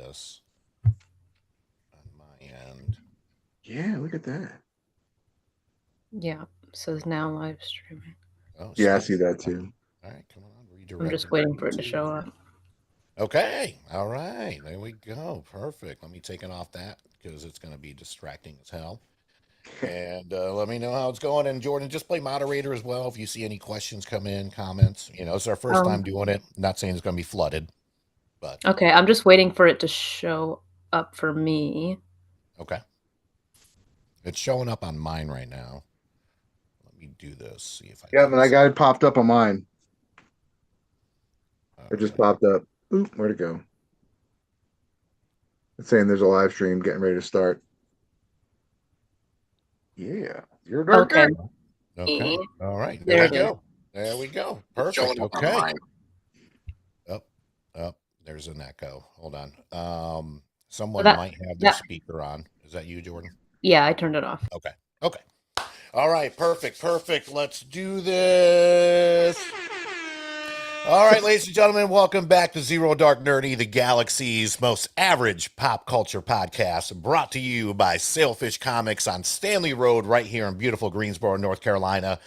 this on my end. Yeah, look at that. Yeah, it says now live streaming. Oh, Yeah, I sweet. see that too. All right, come on, I'm redirect. just waiting for it to show up. Okay, all right, there we go. Perfect. Let me take it off that because it's going to be distracting as hell. And let me know how it's going. And Jordan, just play moderator as well. If you see any questions come in, comments. It's our first time doing it. Not saying it's going to be flooded, but Okay, I'm just waiting for it to show up for me. okay. It's showing up on mine right now. Let me do this. See if I Yeah, can. but I got it popped up on mine. Okay. It just popped up. Oop, where'd it go? It's saying there's a live stream getting ready to start. Yeah, you're dark. Okay. Okay. All right. There There it we is. go. There we go. Perfect. Okay. Oh, there's an echo. Hold on. Someone might have their speaker on. Is that you, Jordan? Yeah, I turned it off. Okay. Okay. All right. Perfect. Perfect. Let's do this. All right, ladies and gentlemen, welcome back to Zero Dark Nerdy, the galaxy's most average pop culture podcast, brought to you by Sailfish Comics on Stanley Road, right here in beautiful Greensboro, North Carolina.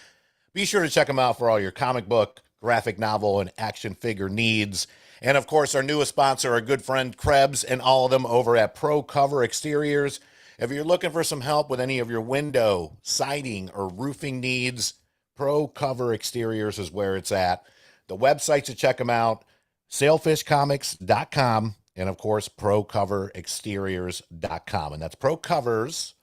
Be sure to check them out for all your comic book, graphic novel, and action figure needs. And of course, our newest sponsor, our good friend Krebs, and all of them over at Pro Cover Exteriors. If you're looking for some help with any of your window, siding, or roofing needs, Pro Cover Exteriors is where it's at. The website to check them out, sailfishcomics.com, and of course, procoverexteriors.com. And that's Pro Covers.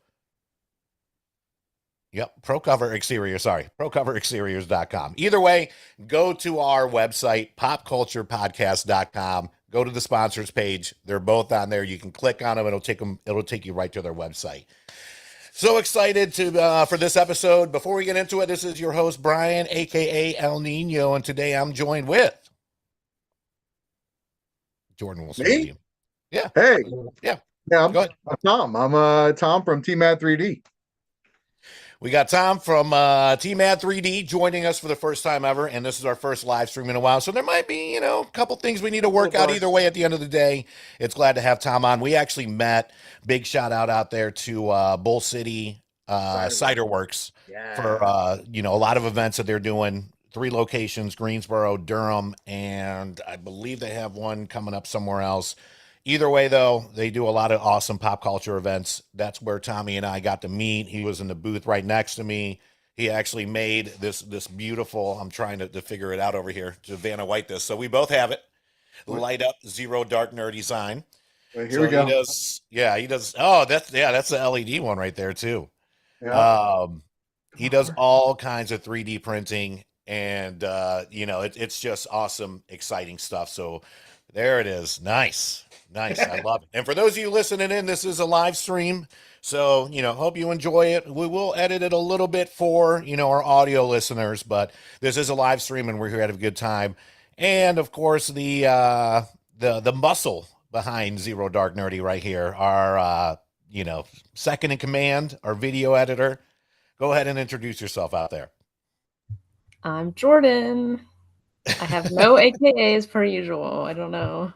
Yep, procoverexteriors.com. Either way, go to our website, popculturepodcast.com. Go to the sponsors page. They're both on there. You can click on them. It'll take you right to their website. So excited for this episode. Before we get into it, this is your host, Brian, a.k.a. El Nino, and today I'm joined with Jordan Wilson. Me? Yeah. Hey. Yeah. Yeah, Go ahead. I'm Tom. I'm Tom from TMAD 3D. We got Tom from TMAD 3D joining us for the first time ever, and this is our first live stream in a while. So there might be, a couple things we need to work out. Either way, at the end of the day, it's glad to have Tom on. We actually met. Big shout out there to Bull City Cider Works for a lot of events that they're doing. 3 locations: Greensboro, Durham, and I believe they have one coming up somewhere else. Either way, though, they do a lot of awesome pop culture events. That's where Tommy and I got to meet. He was in the booth right next to me. He actually made this beautiful, I'm trying to figure it out over here, to Vanna White this. So we both have it. Light up Zero Dark Nerdy sign. Well, here we go. He does. Oh, that's the LED one right there, too. Yeah. He does all kinds of 3D printing, and, it's just awesome, exciting stuff. So there it is. Nice. I love it. And for those of you listening in, this is a live stream. So, hope you enjoy it. We will edit it a little bit for, our audio listeners, but this is a live stream and we're here to have a good time. And of course, the muscle behind Zero Dark Nerdy right here, our, second in command, our video editor. Go ahead and introduce yourself out there. I'm Jordan. I have no AKAs per usual. I don't know.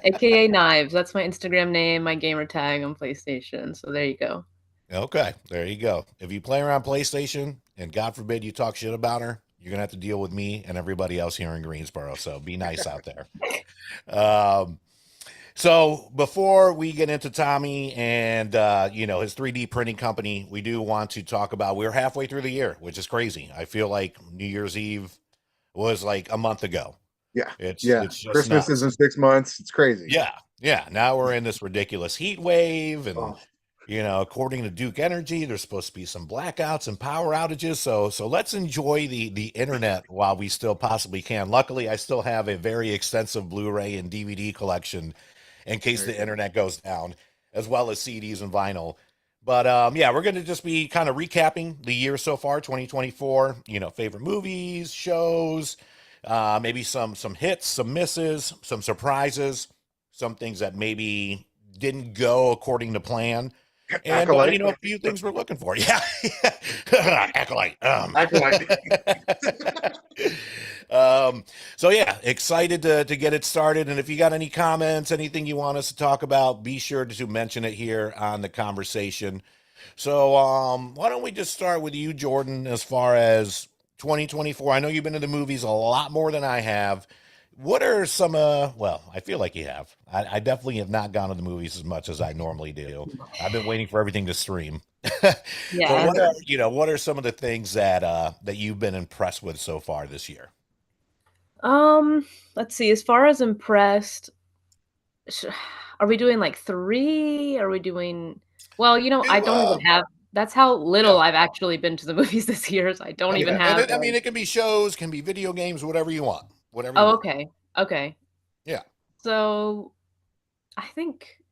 AKA Knives. That's my Instagram name, my gamer tag on PlayStation. So there you go. Okay, there you go. If you play around PlayStation and God forbid you talk shit about her, you're going to have to deal with me and everybody else here in Greensboro. So be nice out there. So before we get into Tommy and, his 3D printing company, we do want to talk about, we're halfway through the year, which is crazy. I feel like New Year's Eve was like a month ago. Yeah. It's just Christmas nuts. is in 6 months. It's crazy. Yeah. Now we're in this ridiculous heat wave, and according to Duke Energy, there's supposed to be some blackouts and power outages. So let's enjoy the internet while we still possibly can. Luckily, I still have a very extensive Blu-ray and DVD collection in case the internet goes down, as well as CDs and vinyl. But we're going to just be kind of recapping the year so far, 2024. Favorite movies, shows. Maybe some hits, some misses, some surprises, some things that maybe didn't go according to plan, and a few things we're looking for. Yeah, Acolyte. Acolyte. So yeah, excited to get it started. And if you got any comments, anything you want us to talk about, be sure to mention it here on the conversation. So why don't we just start with you, Jordan, as far as 2024? I know you've been to the movies a lot more than I have. What are some well, I feel like you have. I definitely have not gone to the movies as much as I normally do. I've been waiting for everything to stream. But Yeah. what are, what are some of the things that you've been impressed with so far this year? Let's see. As far as impressed, sh are we doing, like, 3? Are we doing well, I Do don't even have that's how little yeah. I've actually been to the movies this year, so I don't even Okay. And have, I mean, it can be shows, can be video games, whatever you want. Whatever you Oh, want. okay. Okay. Yeah. So, I think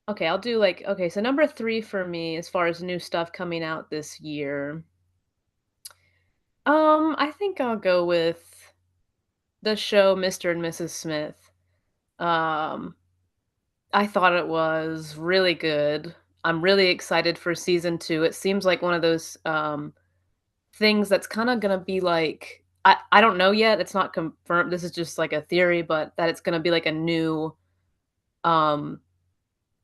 okay, I'll do, like okay, so number 3 for me as far as new stuff coming out this year, I think I'll go with the show Mr. and Mrs. Smith. Um I thought it was really good. I'm really excited for season 2. It seems like one of those, things that's kinda gonna be like I don't know yet, it's not confirmed, this is just like a theory, but that it's gonna be like a new, um,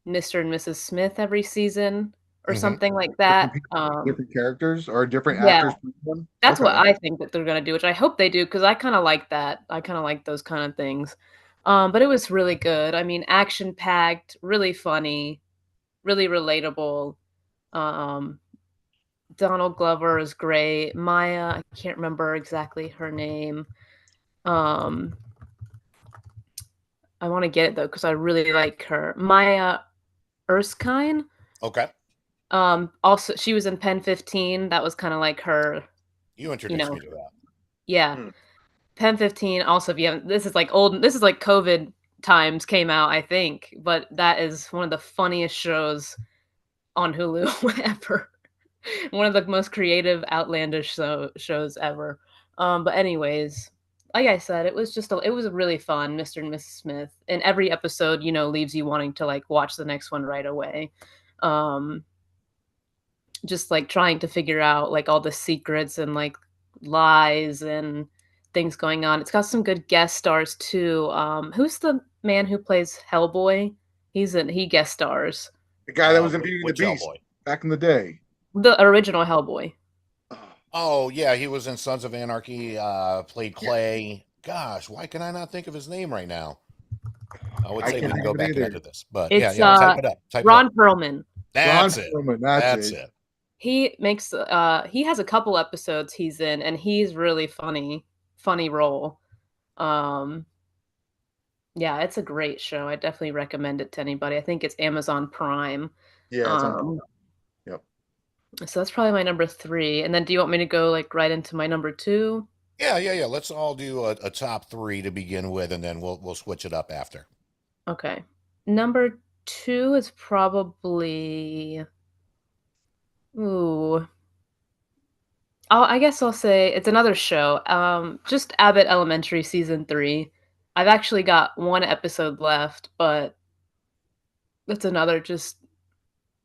Mr. and Mrs. Smith every season or Hmm. something like Different that, people, different characters, or different yeah, actors. Playing them? that's what Okay. I think that they're gonna do, which I hope they do because I kinda like that. I kinda like those kinda things. But it was really good. I mean, action-packed, really funny, really relatable. Um, Donald Glover is great. Maya, I can't remember exactly her name. Um, I wanna get it though because I really like her. Maya Erskine. Okay. Also she was in Pen 15. That was kinda like her, You you introduced know me to that. yeah. Hmm. Pen 15 also, if you haven't this is like COVID times came out, I think, but that is one of the funniest shows on Hulu ever. One of the most creative, outlandish shows ever. But anyways, like I said, it was really fun, Mr. and Mrs. Smith. And every episode, leaves you wanting to like watch the next one right away. Um, just like trying to figure out like all the secrets and like lies and things going on. It's got some good guest stars too. Who's the man who plays Hellboy? He guest stars. The guy that was in Which, Beauty and which the Beast Hellboy? back in the day. The original Hellboy. Oh, Oh yeah, he was in Sons of Anarchy. Played yeah, Clay. Gosh, why can I not think of his name right now? I would I say we can't can think go of it back and either. edit this, but yeah, It's yeah. Type it up. Type it up. Ron Perlman. Ron That's it. Perlman, that's That's it. it. He has a couple episodes he's in and he's really funny role. Um yeah, it's a great show. I definitely recommend it to anybody. I think it's Amazon Prime. Yeah, it's on. Um Yep. so that's probably my number 3. And then do you want me to go like right into my number 2? Yeah, yeah, yeah. Let's all do a top three to begin with, and then we'll switch it up after. Okay. Number 2 is probably ooh. I guess I'll say it's another show. Just Abbott Elementary season 3. I've actually got 1 episode left, but it's another just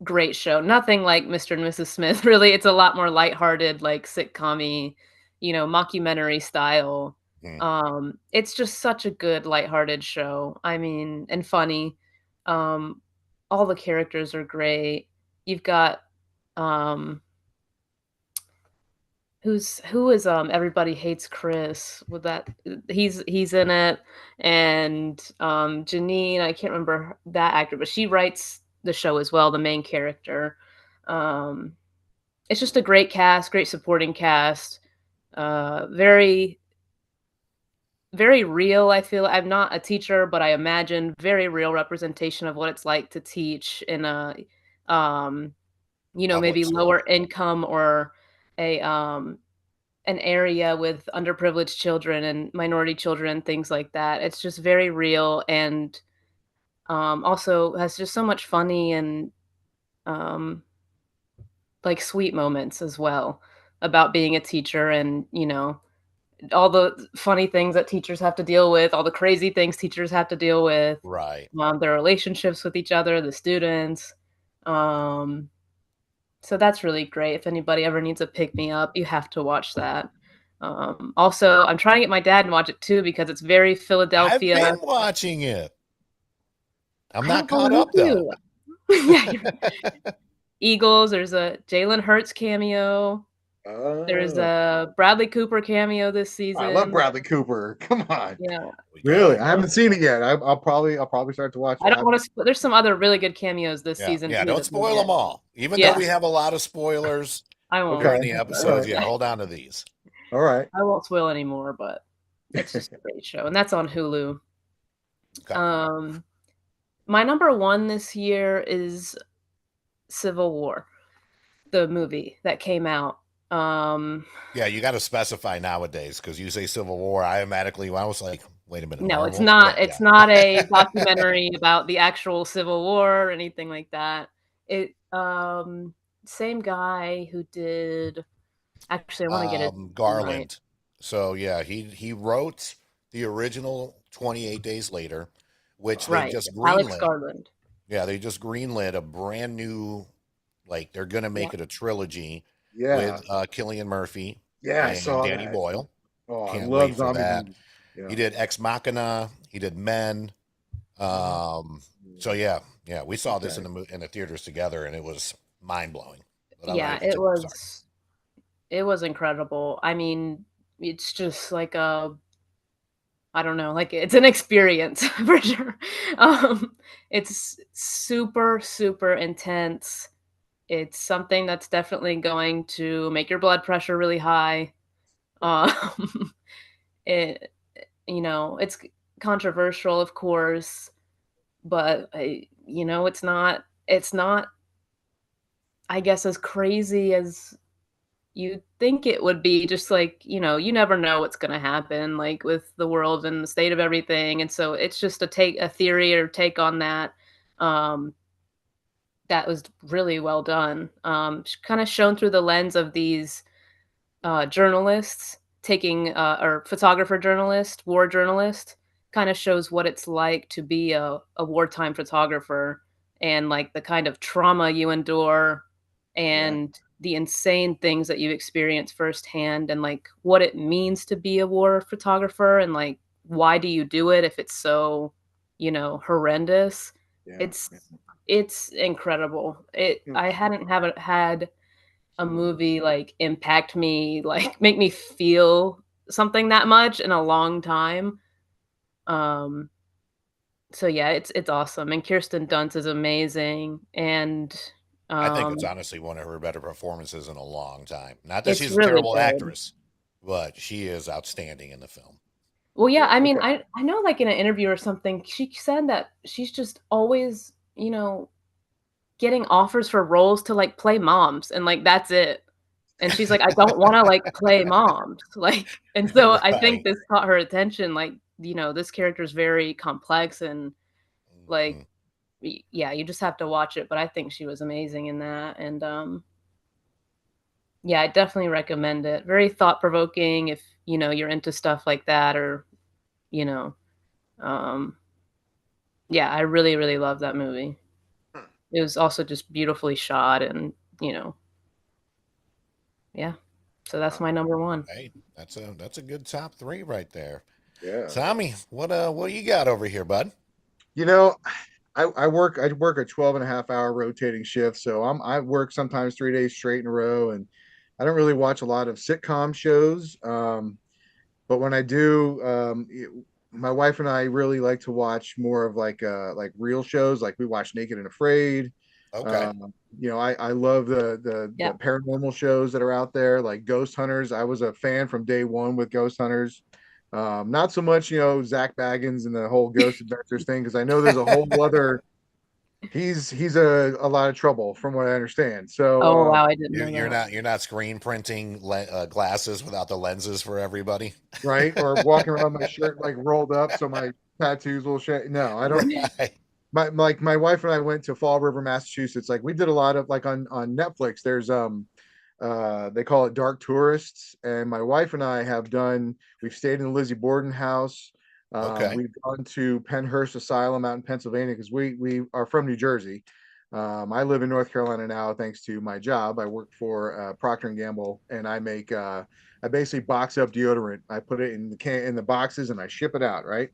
great show. Nothing like Mr. and Mrs. Smith, really. It's a lot more lighthearted, like sitcom-y, mockumentary style. Hmm. It's just such a good lighthearted show. I mean, and funny. Um, all the characters are great. You've got um who is Everybody Hates Chris with that he's in it, and Janine, I can't remember that actor, but she writes the show as well, the main character. um it's just a great cast, great supporting cast. Very very real. I feel I'm not a teacher, but I imagine very real representation of what it's like to teach in a um Public maybe school. lower income or a an area with underprivileged children and minority children, things like that. It's just very real and also has just so much funny and um, like sweet moments as well about being a teacher and all the funny things that teachers have to deal with, all the crazy things teachers have to deal with, Right. their relationships with each other, the students. So that's really great. If anybody ever needs a pick me up, you have to watch that. Also, I'm trying to get my dad to watch it too because it's very I've Philadelphia. been watching it. I'm I not don't caught believe up though. you. Yeah, Eagles. There's a Jalen Hurts cameo. There's Oh, a Bradley Cooper cameo this I love season. Bradley Cooper. Come on. Yeah, We Really? go. I haven't seen it yet. I'll probably start to watch I it. don't want to. There's some other really good cameos this Yeah, season yeah. too Don't that we'll spoil get. them all. Even though Yeah, we have a lot of spoilers I won't. Okay. during the All episodes, right. yeah, hold on to these. All right. I won't spoil anymore, but it's just a great show, and that's on Hulu. Okay. Um, my number one this year is Civil War, the movie that came out. Um, Yeah, you got to specify nowadays because you say Civil War, I was like, wait a minute, no, it's Marvel? not. But It's yeah. not a documentary about the actual Civil War or anything like that. It same guy who did. Actually, I want to get it right. Garland. So yeah, he wrote the original 28 Days Later, which they've Right, just Alex greenlit. Garland. Yeah, they just greenlit a brand new, like they're gonna Yeah, make it a trilogy Yeah. with Killian Murphy Yeah, I and saw Danny that. Boyle. Oh, I Can't love wait for zombie that. movies. He Yeah. did Ex Machina. He did Men. So yeah, yeah, we saw this Okay. in the theaters together, and it was mind blowing. But I'm not yeah, even sorry. it was incredible. I mean, it's just like a I don't know, like it's an experience for sure. It's super, super intense. It's something that's definitely going to make your blood pressure really high. Um, it, it's controversial, of course, but it's not, I guess, as crazy as you think it would be. Just like, you never know what's going to happen, like with the world and the state of everything. And so it's just a theory or take on that. Um, that was really well done. Kind of shown through the lens of these journalists taking or photographer journalist, war journalist, kind of shows what it's like to be a wartime photographer and like the kind of trauma you endure Yeah. and the insane things that you experience firsthand and like what it means to be a war photographer and like why do you do it if it's so, horrendous. Yeah. It's it's incredible. Yeah. I hadn't haven't had a movie, like, impact me, like, make me feel something that much in a long time. Um, so yeah, it's awesome, and Kirsten Dunst is amazing, and, I think it's um, honestly one of her better performances in a long time. Not that it's she's a really terrible good. actress, but she is outstanding in the film. Well, yeah, Yeah. I mean, Okay. I know, like, in an interview or something, she said that she's just always, getting offers for roles to, like, play moms, and, like, that's it. And she's like, "I don't wanna, like, play moms." Like and so I think Right. this caught her attention, like, this character is very complex and, like, Mhm. yeah, you just have to watch it, but I think she was amazing in that, and, yeah, I definitely recommend it. Very thought-provoking if, you're into stuff like that or, you know, um, yeah, I really, really love that movie. Huh. It was also just beautifully shot and, you know yeah. So that's Wow. my number 1. Hey, that's a good top three right there. Yeah. Tommy, what do you got over here, bud? You know, I work a 12 and a half hour rotating shift. So I work sometimes 3 days straight in a row, and I don't really watch a lot of sitcom shows. But when I do, my wife and I really like to watch more of like real shows. Like we watch Naked and Afraid. Okay. I love the Yeah. paranormal shows that are out there, like Ghost Hunters. I was a fan from day one with Ghost Hunters. Not so much, Zach Baggins and the whole Ghost Adventures thing, because I know there's a whole other. He's a lot of trouble from what I understand. So Oh, wow, I didn't You're, know you're that. not you're not screen printing glasses without the lenses for everybody. right, or walking around my shirt like rolled up so my tattoos will show. No, I don't. Right. My wife and I went to Fall River, Massachusetts. Like we did a lot of like on Netflix. There's they call it Dark Tourists, and my wife and I have done. We've stayed in the Lizzie Borden house. Okay. We've gone to Pennhurst Asylum out in Pennsylvania because we are from New Jersey. I live in North Carolina now thanks to my job. I work for Procter and Gamble, and I I basically box up deodorant. I put it in the boxes and I ship it out, right?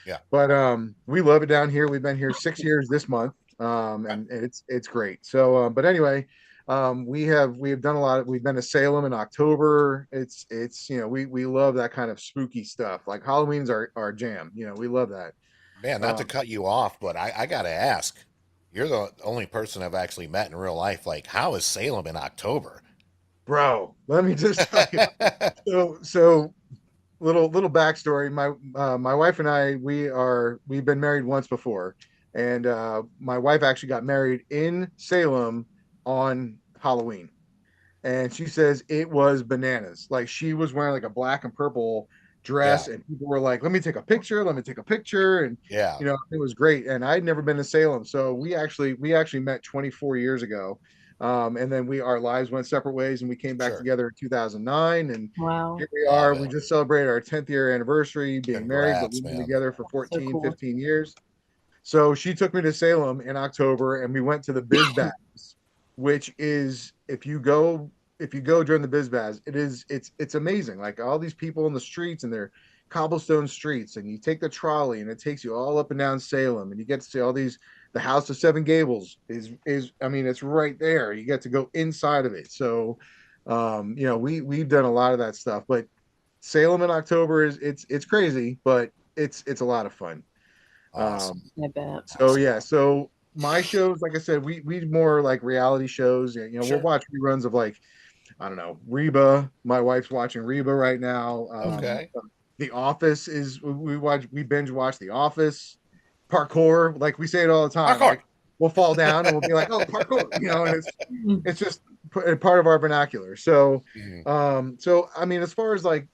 Yeah. But we love it down here. We've been here 6 years this month. Okay. And it's great. So but anyway, we have done a lot of, we've been to Salem in October. It's we love that kind of spooky stuff. Like Halloween's our jam. We love that. Man, not to Um, cut you off, but I gotta ask. You're the only person I've actually met in real life. Like, how is Salem in October? Bro, let me just tell you. So little backstory. My wife and I, we've been married once before, and my wife actually got married in Salem on Halloween, and she says it was bananas. Like she was wearing like a black and purple Yeah, dress, and people were like, "Let me take a picture. Let me take a picture." And yeah, it was great. And I'd never been to Salem, so we actually met 24 years ago. And then our lives went separate ways, and we came back sure. together in 2009. And Wow. here we Love are. We it. just celebrated our 10th year anniversary being married, but Congrats, we've been man. together for So 14, cool. 15 years. So she took me to Salem in October, and we went to the Biz Bags, which is if you go during the Biz Bags, it's amazing. Like all these people in the streets, and they're cobblestone streets, and you take the trolley, and it takes you all up and down Salem, and you get to see all these. The House of Seven Gables is I mean it's right there. You get to go inside of it. So, we've done a lot of that stuff, but Salem in October it's crazy, but it's a lot of fun. Awesome, Um, I bet. so awesome. yeah, so my shows, like I said, we more like reality shows. We'll Sure. watch reruns of like I don't know Reba. My wife's watching Reba right now. Okay. The Office is we binge watch The Office. Parkour, like we say it all the time. Parkour. Like we'll fall down and we'll be like, oh parkour, and it's just part of our vernacular. So Mhm. so I mean, as far as like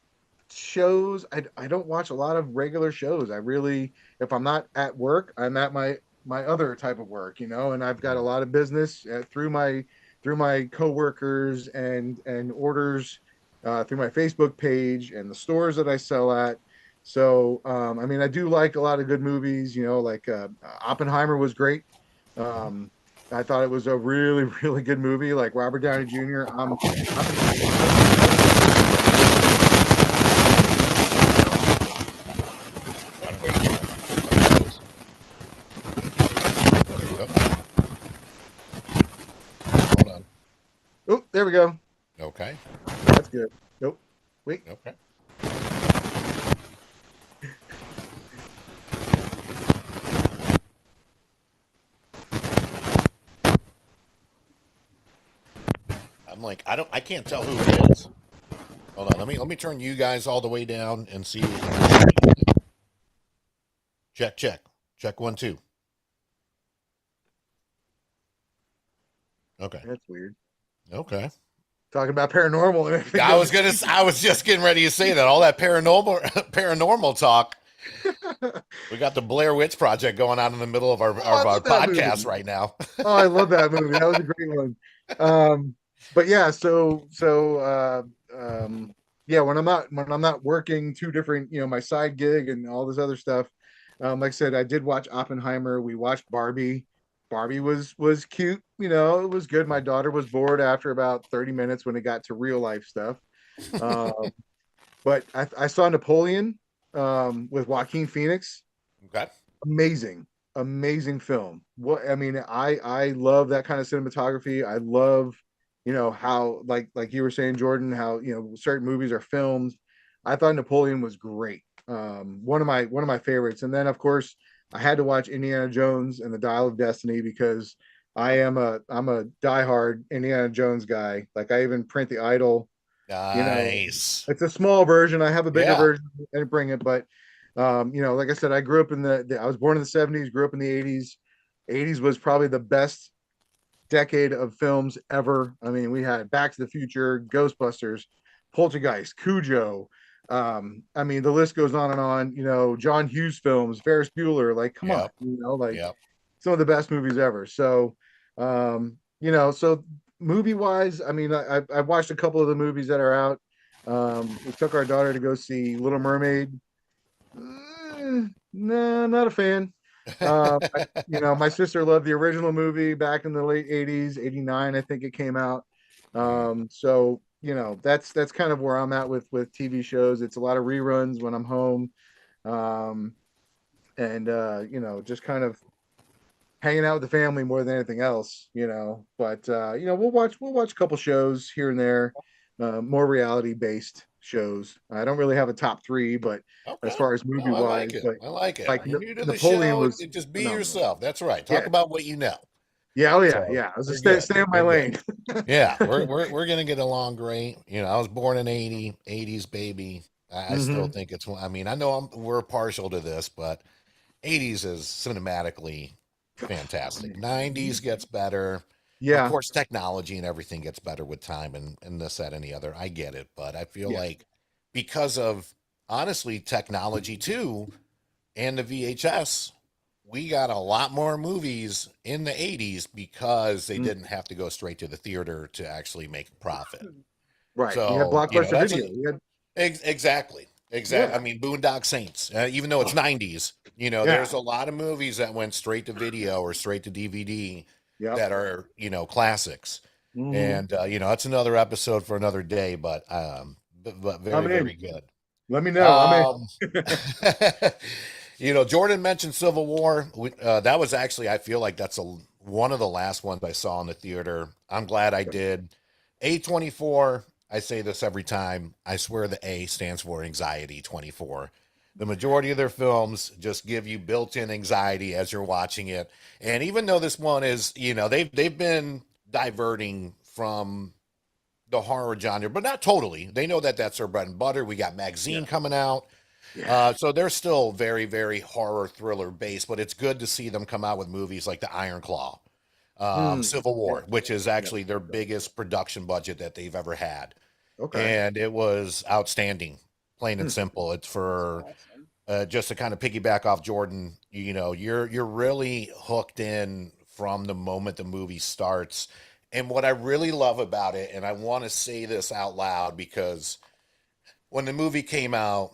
shows, I don't watch a lot of regular shows. I really, if I'm not at work, I'm at my other type of work, and I've got a lot of business through my coworkers and orders through my Facebook page and the stores that I sell at. So I mean, I do like a lot of good movies, like Oppenheimer was great. um I thought it was a really really good movie, like Robert Downey Jr. I'm I don't know. What that is. Oh, hold on. Oh, there we go. Okay. That's good. Nope. Wait. Okay. I'm like, I can't tell who it is. Hold on. Let me turn you guys all the way down and see. Check, check. Check 1 2. Okay. That's weird. Okay. Talking about paranormal and everything doesn't. I was just getting ready to say that. All that paranormal talk. We got the Blair Witch Project going on in the middle of our Oh, I of our love that podcast movie. right now. Oh, I love that movie. That was a great one. But yeah, yeah, when I'm not working two different, my side gig and all this other stuff. Like I said, I did watch Oppenheimer. We watched Barbie. Barbie was cute. It was good. My daughter was bored after about 30 minutes when it got to real life stuff. Um, but I saw Napoleon with Joaquin Phoenix. Okay. Amazing, amazing film. What I mean, I love that kind of cinematography. I love, how like you were saying, Jordan, how certain movies are filmed. I thought Napoleon was great. One of my favorites. And then of course I had to watch Indiana Jones and the Dial of Destiny because I'm a diehard Indiana Jones guy. Like I even print the idol. you know Nice. it's a small version. I have a bigger Yeah. version and bring it, but like I said, I grew up I was born in the 70s, grew up in the 80s. 80s was probably the best decade of films ever. I mean, we had Back to the Future, Ghostbusters, Poltergeist, Cujo. I mean, the list goes on and on. John Hughes films, Ferris Bueller. Like, come on, Yep. like Yep. some of the best movies ever. So movie wise, I mean, I've watched a couple of the movies that are out. We took our daughter to go see Little Mermaid. No, not a fan. My sister loved the original movie back in the late 80s, 89, I think it came out. Mhm. So that's kind of where I'm at with TV shows. It's a lot of reruns when I'm home, um, and just kind of hanging out with the family more than anything else. But we'll watch a couple shows here and there, more reality based shows. I don't really have a top three, but as Okay. far as movie No, I like wise, it. but I like it. like You're new to the Napoleon show. was Just be phenomenal. yourself. That's right. Talk Yeah, about what you know. yeah, oh yeah, So yeah. I was we're just good. stay in my We're good. lane. Yeah, we're gonna get along great. I was born in 80s baby. I still Hmm. think it's I mean, I know we're partial to this, but 80s is cinematically fantastic. 90s gets better. Of Yeah, course, technology and everything gets better with time and this, that, and the other. I get it, but I feel yeah. like because of honestly technology too and the VHS, we got a lot more movies in the 80s because they Mm, didn't have to go straight to the theater to actually make a profit. right. You had So, Blockbuster that's a Video. You had exactly. Exactly. I yeah, mean, Boondock Saints, even though it's oh, 90s, yeah, there's a lot of movies that went straight to video or straight to DVD yep. that are, classics. Hmm. And, that's another episode for another day, but I'm very, in. very good. Let me know. I'm in. Um, Jordan mentioned Civil War. That was actually, I feel like that's one of the last ones I saw in the theater. I'm glad I did. A24, I say this every time. I swear the A stands for anxiety 24. The majority of their films just give you built-in anxiety as you're watching it. And even though this one is, they've been diverting from the horror genre, but not totally. They know that that's their bread and butter. We got Yeah, Magazine coming out. yeah. So they're still very, very horror thriller based, but it's good to see them come out with movies like The Iron Claw, Mm, Civil yeah, War, which is yeah. actually their biggest production budget that they've ever had. Okay. And it was outstanding, plain and Hmm. simple. It's That's for awesome. just to kind of piggyback off Jordan, you're really hooked in from the moment the movie starts. And what I really love about it, and I want to say this out loud because when the movie came out,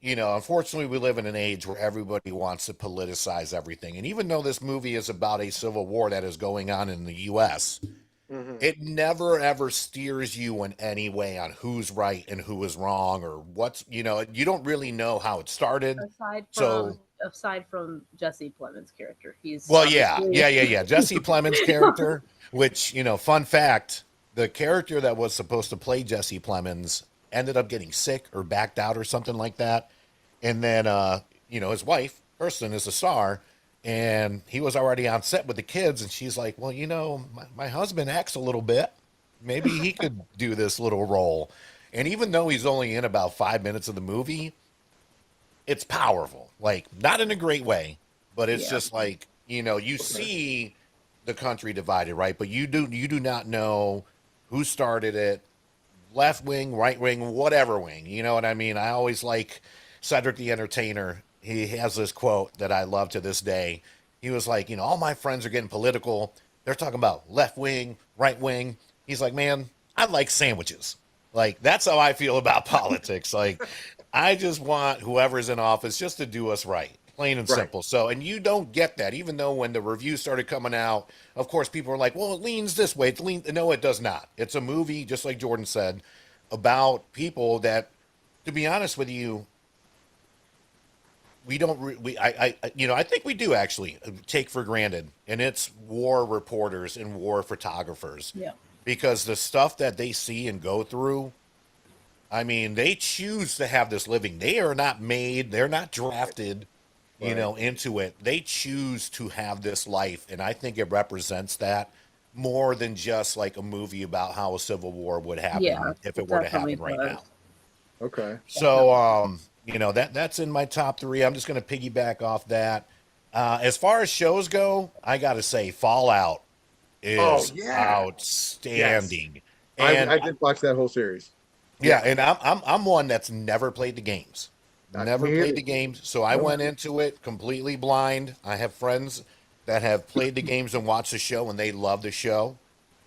unfortunately, we live in an age where everybody wants to politicize everything. And even though this movie is about a civil war that is going on in the U.S., Hmm. it never ever steers you in any way on who's right and who is wrong or you don't really know how it started. Aside So, from aside from Jesse Plemons' character, he's well, yeah, obviously yeah, yeah, yeah. Jesse Plemons' character, which, fun fact, the character that was supposed to play Jesse Plemons ended up getting sick or backed out or something like that. And then, his wife, Kirsten, is a star, and he was already on set with the kids. And she's like, well, my husband acts a little bit. Maybe he could do this little role. And even though he's only in about 5 minutes of the movie, it's powerful. Like, not in a great way, but it's yeah, just like, you Okay. see the country divided, right? But you do not know who started it, left wing, right wing, whatever wing. You know what I mean? I always like Cedric the Entertainer. He has this quote that I love to this day. He was like, all my friends are getting political. They're talking about left wing, right wing. He's like, man, I like sandwiches. Like, that's how I feel about politics. Like, I just want whoever's in office just to do us right, plain and Right. simple. So, and you don't get that, even though when the reviews started coming out, of course, people are like, well, it leans this way. No, it does not. It's a movie, just like Jordan said, about people that, to be honest with you, we don't, I think we do actually take for granted, and it's war reporters and war photographers yeah, because the stuff that they see and go through, I mean, they choose to have this living. They are not made, they're not drafted, Right. into it. They choose to have this life. And I think it represents that more than just like a movie about how a civil war would yeah. happen if it It were to definitely happen right does. now. Okay. So, Definitely. that's in my top three. I'm just going to piggyback off that. As far as shows go, I got to say Fallout Oh is yeah. Yes. outstanding. I And I did watch that whole series. yeah, Yeah. and I'm one that's never played the games. Never Me played either. the games, so I Nope. went into it completely blind. I have friends that have played the games and watched the show and they love the show.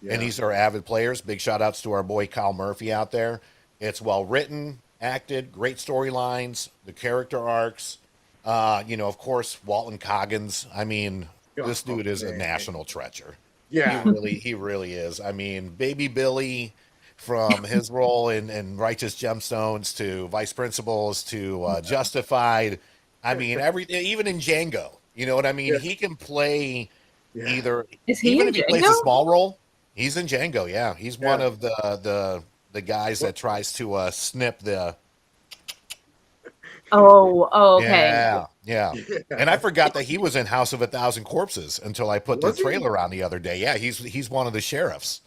And Yeah. these are avid players. Big shout outs to our boy Kyle Murphy out there. It's well written, acted, great storylines, the character arcs. Of course, Walton Coggins. I mean, this Oh dude is a man. national treasure. He Yeah. really, he really is. I mean, Baby Billy. from his role in Righteous Gemstones to Vice Principals to Justified. I mean, everything, even in Django. You know what I mean? Yeah, He can play yeah. either, Is he even in if he plays a Django? small role. He's in Django. Yeah, he's one Yeah. of the guys What? that tries to snip the. Oh, okay. Yeah, yeah. And I Yeah. forgot that he was in House of a Thousand Corpses until I put the Was he? trailer on the other day. Yeah, he's one of the sheriffs.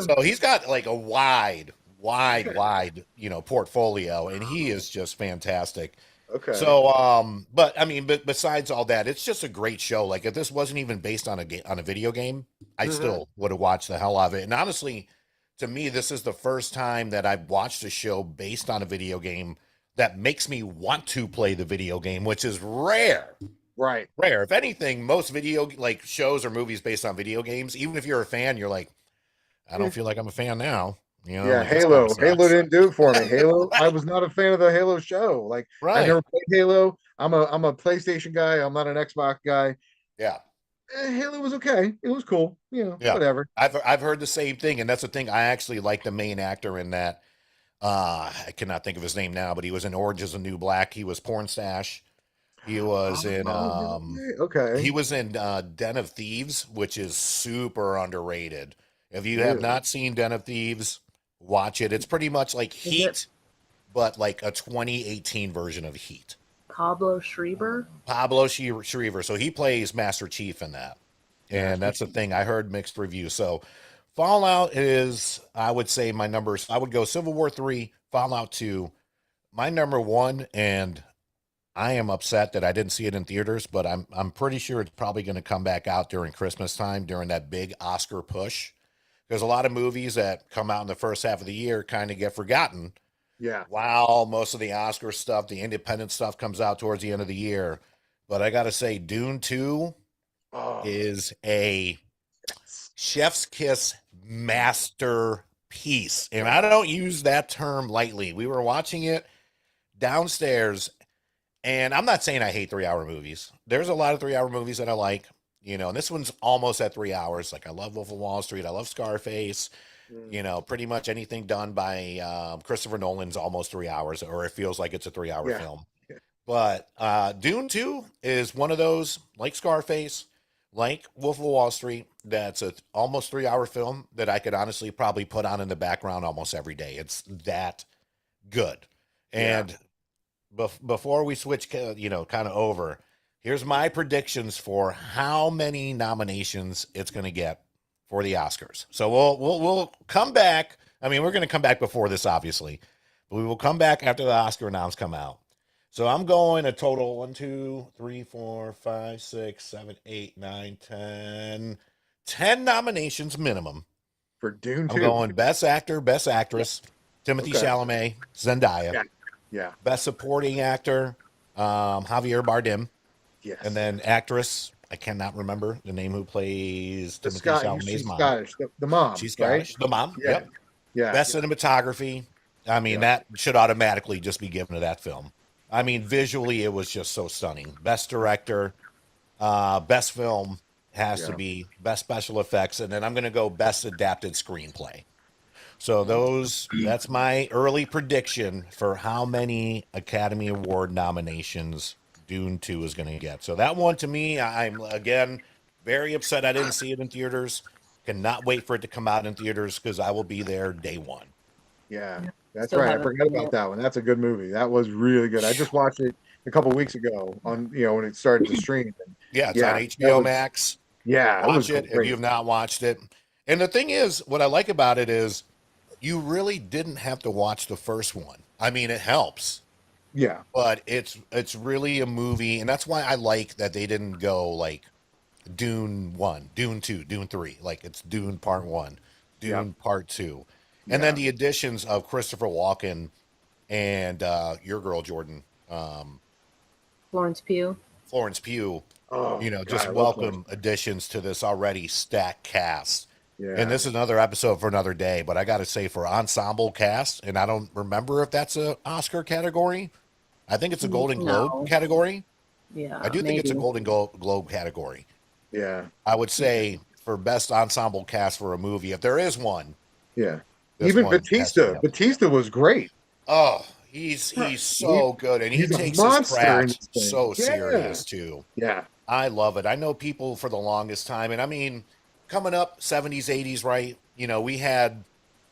So he's got like a wide, portfolio, and he is just fantastic. Okay. So, but I mean, but besides all that, it's just a great show. Like if this wasn't even based on on a video game, I Hmm. still would have watched the hell out of it. And honestly, to me, this is the first time that I've watched a show based on a video game that makes me want to play the video game, which is rare. Right. Rare. If anything, most video like shows or movies based on video games, even if you're a fan, you're like, I don't Yeah. feel like I'm a fan now. Yeah, Like this kind of Halo sucks. didn't do it for me. Halo, I Right. was not a fan of the Halo show. Like I've Right. never played Halo. I'm a PlayStation guy. I'm not an Xbox guy. Yeah. Halo was okay. It was cool. Yeah. Whatever. I've heard the same thing, and that's the thing. I actually like the main actor in that. I cannot think of his name now, but he was in Orange is the New Black. He was Porn Stash. He was in Oh, okay. he was in Den of Thieves, which is super underrated. If you have Really? not seen Den of Thieves, watch it. It's pretty much like Is it Heat, but like a 2018 version of Heat. Pablo Schreiber? Pablo Schreiber. So he plays Master Chief in that. And Master that's the Chief. thing. I heard mixed reviews. So Fallout is, I would say my numbers, I would go Civil War 3, Fallout 2, my number one, and I am upset that I didn't see it in theaters, but I'm pretty sure it's probably going to come back out during Christmas time during that big Oscar push. There's a lot of movies that come out in the first half of the year kind of get forgotten Yeah. while most of the Oscar stuff, the independent stuff comes out towards the end of the year. But I got to say, Dune 2 Oh, is a chef's kiss masterpiece. And I don't use that term lightly. We were watching it downstairs, and I'm not saying I hate 3 hour movies. There's a lot of 3 hour movies that I like, and this one's almost at 3 hours. Like I love Wolf of Wall Street. I love Scarface. mm, Pretty much anything done by Christopher Nolan's almost 3 hours, or it feels like it's a 3 hour yeah. film. But Dune 2 is one of those, like Scarface, like Wolf of Wall Street, that's a almost 3 hour film that I could honestly probably put on in the background almost every day. It's that good. Yeah. And before we switch, kind of over, here's my predictions for how many nominations it's going to get for the Oscars. So we'll come back. I mean, we're going to come back before this, obviously, but we will come back after the Oscar noms come out. So I'm going a total 1, 2, 3, 4, 5, 6, 7, 8, 9, 10, 10 nominations minimum. For Dune I'm 2. going Best Actor, Best Actress, Timothy Okay. Chalamet, Zendaya. Yeah. Yeah. Best Supporting Actor, Javier Bardem, Yes. and then actress, I cannot remember the name who plays The Timothy Chalamet's she's mom. Scottish. The mom, She's right? Scottish. The mom. Yeah. Yep. Yeah. Best cinematography. I mean, Yeah. that should automatically just be given to that film. I mean, visually, it was just so stunning. Best director, best film has to Yeah. be best special effects, and then I'm going to go best adapted screenplay. So that's my early prediction for how many Academy Award nominations Dune 2 is going to get. So that one to me, I'm again very upset I didn't see it in theaters. Cannot wait for it to come out in theaters because I will be there day one. Yeah. That's Still right. I haven't forgot seen about it. that one. That's a good movie. That was really good. I just watched it a couple weeks ago on, when it started to stream. And Yeah, it's on yeah, HBO Max. it was Watch it if great. you have not watched it. And the thing is, what I like about it is you really didn't have to watch the first one. I mean, it helps, Yeah. but it's really a movie, and that's why I like that they didn't go like Dune 1, Dune 2, Dune 3. Like it's Dune Part 1, Yeah. Dune Part 2. And then Yeah. the additions of Christopher Walken and your girl Jordan, Florence Pugh. Florence Pugh, Oh, God, just I love Florence. welcome additions to this already stacked cast. And Yeah. this is another episode for another day, but I got to say for ensemble cast, and I don't remember if that's a Oscar category. I think it's a Golden Globe No. category. Yeah, I do think it's a maybe. Golden Globe category. Yeah. I would say for best ensemble cast for a movie, if there is one, Yeah. This Even one has to be Batista. up. Batista was great. Oh, he's so good, and he He's a takes his monster in craft this thing. so Yeah. serious too. Yeah. I love it. I know people for the longest time, and I mean, coming up 70s, 80s, right? You know, we had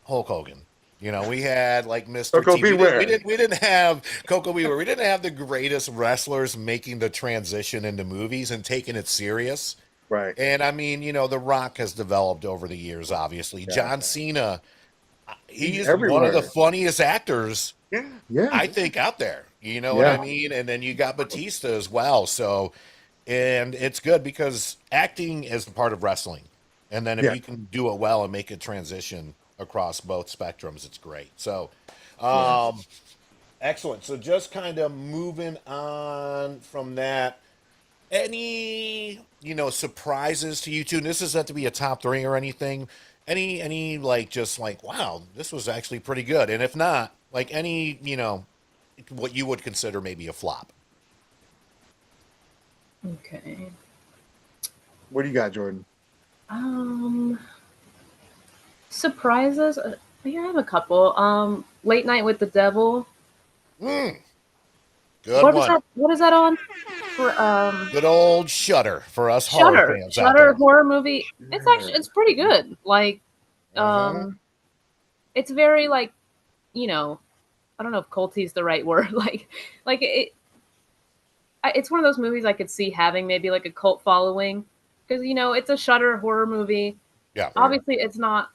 Hulk Hogan. You know, we had like Mr. Coco T. Beware. We didn't have Coco Beware. We didn't have the greatest wrestlers making the transition into movies and taking it serious. Right. And I mean, you know, The Rock has developed over the years, obviously. Yeah. John Cena, He's he's one of the everywhere. funniest actors Yeah. Yeah. I think out there. You know what I Yeah. mean? And then you got Batista as well. So, and it's good because acting is a part of wrestling. And then if Yeah. you can do it well and make a transition across both spectrums, it's great. So, Yeah. excellent. So just kind of moving on from that. Any, you know, surprises to you two? And this isn't to be a top three or anything. Any like just like, wow, this was actually pretty good. And if not, like any, you know, what you would consider maybe a flop. Okay. What do you got, Jordan? Um, surprises. Yeah, I have a couple. Late Night with the Devil. Mm, good one. What is that on? For Good old Shudder for us horror Shudder. fans out Shudder there. horror movie. It's pretty good. Like, Hmm. it's very like, you know, I don't know if culty is the right word. Like it's one of those movies I could see having maybe like a cult following because you know it's a Shudder horror movie. Yeah. Obviously, it's not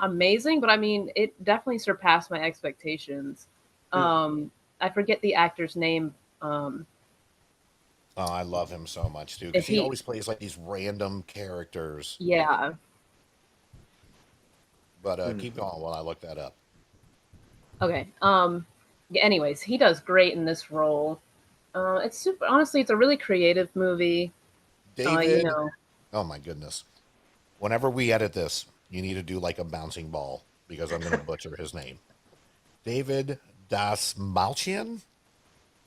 amazing, but I mean, it definitely surpassed my expectations. I forget the actor's name. Oh, I love him so much too because If he he, always plays like these random characters. yeah, But Mm. keep going while I look that up. okay. Yeah, anyways, he does great in this role. It's super. Honestly, it's a really creative movie. You David, know, oh my goodness. Whenever we edit this, you need to do like a bouncing ball because I'm going to butcher his name. David Das Malchian?